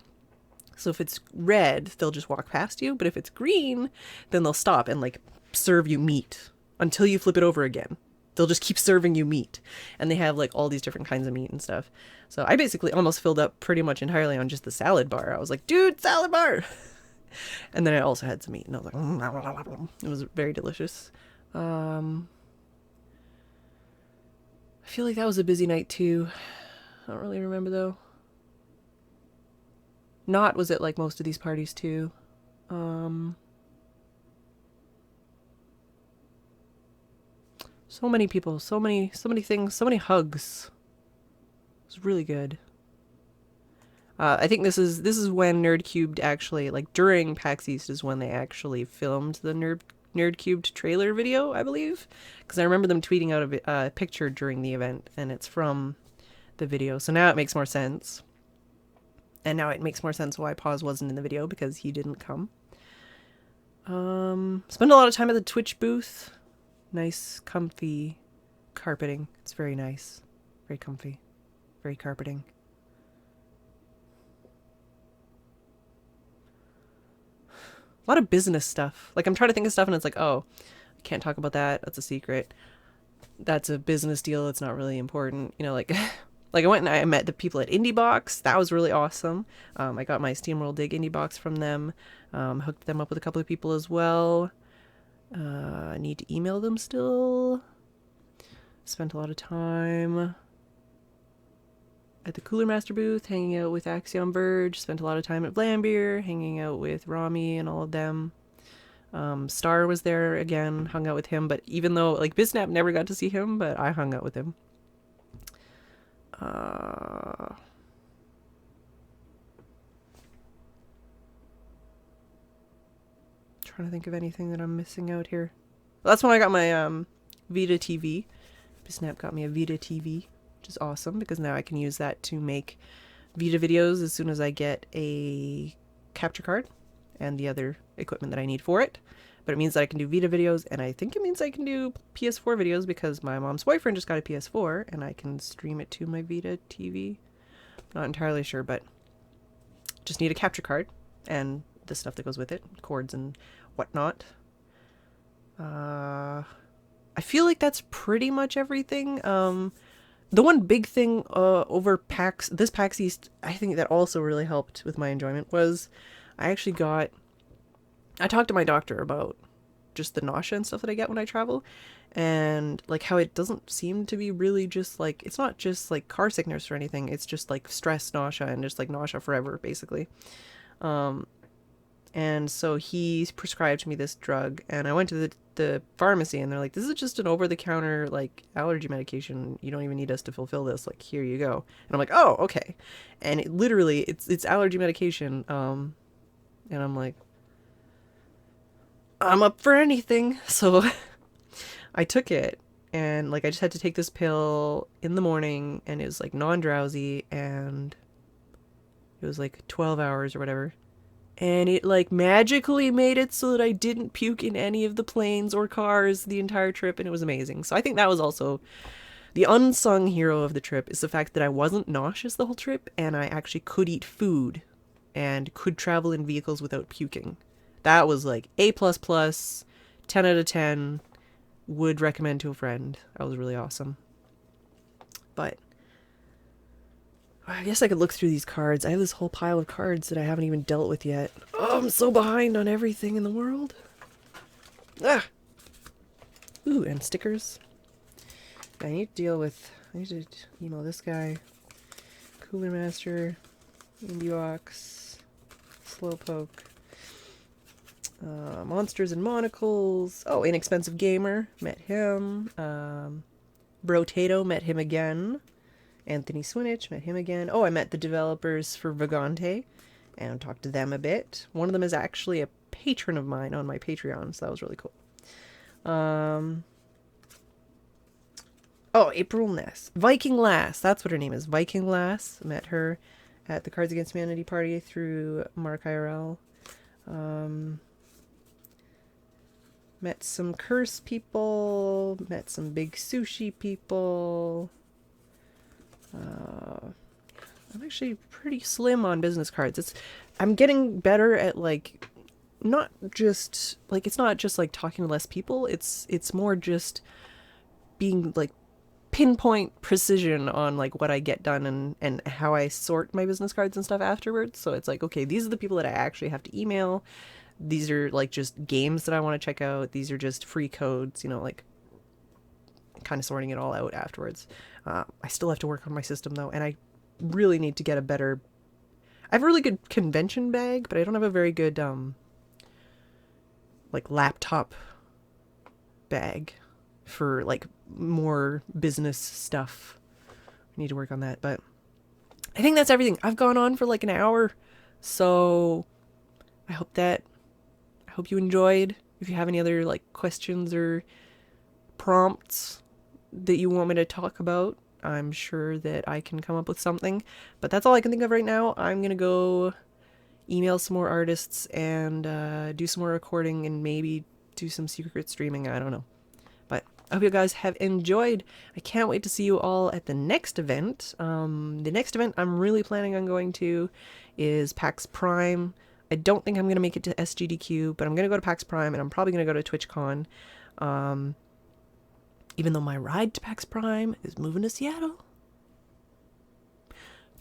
A: So if it's red, they'll just walk past you. But if it's green, then they'll stop and like serve you meat until you flip it over again. They'll just keep serving you meat. And they have like all these different kinds of meat and stuff. So I basically almost filled up pretty much entirely on just the salad bar. I was like, dude, salad bar. And then I also had some meat and I was like, it was very delicious. I feel like that was a busy night too. I don't really remember though. Not was it like most of these parties too. So many people, so many things, so many hugs. It was really good. I think this is when Nerdcubed actually, like during PAX East is when they actually filmed the Nerdcubed trailer video, I believe. Because I remember them tweeting out a picture during the event, and it's from the video. So now it makes more sense. And now it makes more sense why Paz wasn't in the video, because he didn't come. Spent a lot of time at the Twitch booth. Nice, comfy carpeting. It's very nice. Very comfy. Very carpeting. A lot of business stuff. Like, I'm trying to think of stuff and it's like, oh, I can't talk about that. That's a secret. That's a business deal. It's not really important. You know, like... Like, I went and I met the people at IndieBox. That was really awesome. I got my SteamWorld Dig IndieBox from them. Hooked them up with a couple of people as well. I need to email them still. Spent a lot of time at the Cooler Master booth, hanging out with Axiom Verge. Spent a lot of time at Blambeer, hanging out with Rami and all of them. Star was there again, hung out with him. But even though, like, Biznap never got to see him, but I hung out with him. Trying to think of anything that I'm missing out here. Well, that's when I got my Vita TV. Snap got me a Vita TV, which is awesome because now I can use that to make Vita videos as soon as I get a capture card and the other equipment that I need for it. But it means that I can do Vita videos, and I think it means I can do PS4 videos because my mom's boyfriend just got a PS4, and I can stream it to my Vita TV. Not entirely sure, but just need a capture card and the stuff that goes with it, cords and whatnot. I feel like that's pretty much everything. The one big thing over PAX, this PAX East, I think that also really helped with my enjoyment was I talked to my doctor about just the nausea and stuff that I get when I travel, and like how it doesn't seem to be really just like, it's not just like car sickness or anything, it's just like stress nausea and just like nausea forever basically. And so he prescribed me this drug, and I went to the pharmacy, and they're like, this is just an over-the-counter, like, allergy medication. You don't even need us to fulfill this. Like, here you go. And I'm like, oh, okay. And it literally, it's allergy medication. And I'm like, I'm up for anything. So I took it, and, like, I just had to take this pill in the morning, and it was, like, non-drowsy, and it was, like, 12 hours or whatever. And it, like, magically made it so that I didn't puke in any of the planes or cars the entire trip, and it was amazing. So I think that was also the unsung hero of the trip, is the fact that I wasn't nauseous the whole trip, and I actually could eat food and could travel in vehicles without puking. That was, like, A++, 10 out of 10, would recommend to a friend. That was really awesome. But I guess I could look through these cards. I have this whole pile of cards that I haven't even dealt with yet. Oh, I'm so behind on everything in the world. Ah! Ooh, and stickers. I need to email this guy. Cooler Master, Indiox, Slowpoke, Monsters and Monocles. Oh, Inexpensive Gamer, met him. Brotato, met him again. Anthony Swinich, met him again. Oh, I met the developers for Vagante and talked to them a bit. One of them is actually a patron of mine on my Patreon, so that was really cool. Oh, April Ness. Viking Lass, that's what her name is. Viking Lass. Met her at the Cards Against Humanity party through Mark IRL. Met some curse people. Met some big sushi people. I'm actually pretty slim on business cards. I'm getting better at, like, not just, like, it's not just, like, talking to less people. It's more just being, like, pinpoint precision on, like, what I get done and how I sort my business cards and stuff afterwards. So it's like, okay, these are the people that I actually have to email. These are, like, just games that I want to check out. These are just free codes, you know, like, kind of sorting it all out afterwards. I still have to work on my system, though, and I really need to get a better... I have a really good convention bag, but I don't have a very good, like, laptop bag for, like, more business stuff. I need to work on that, but I think that's everything. I've gone on for, like, an hour, so I hope you enjoyed. If you have any other, like, questions or prompts that you want me to talk about, I'm sure that I can come up with something. But that's all I can think of right now. I'm going to go email some more artists and do some more recording and maybe do some secret streaming. I don't know. But I hope you guys have enjoyed. I can't wait to see you all at the next event. The next event I'm really planning on going to is PAX Prime. I don't think I'm going to make it to SGDQ, but I'm going to go to PAX Prime, and I'm probably going to go to TwitchCon. Even though my ride to PAX Prime is moving to Seattle.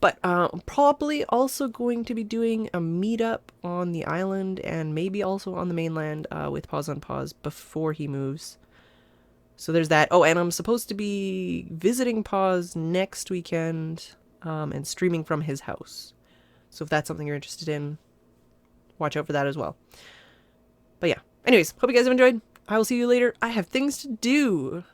A: But I'm probably also going to be doing a meetup on the island and maybe also on the mainland with Pause on Pause before he moves. So there's that. Oh, and I'm supposed to be visiting Pause next weekend and streaming from his house. So if that's something you're interested in, watch out for that as well. But yeah. Anyways, hope you guys have enjoyed. I will see you later. I have things to do.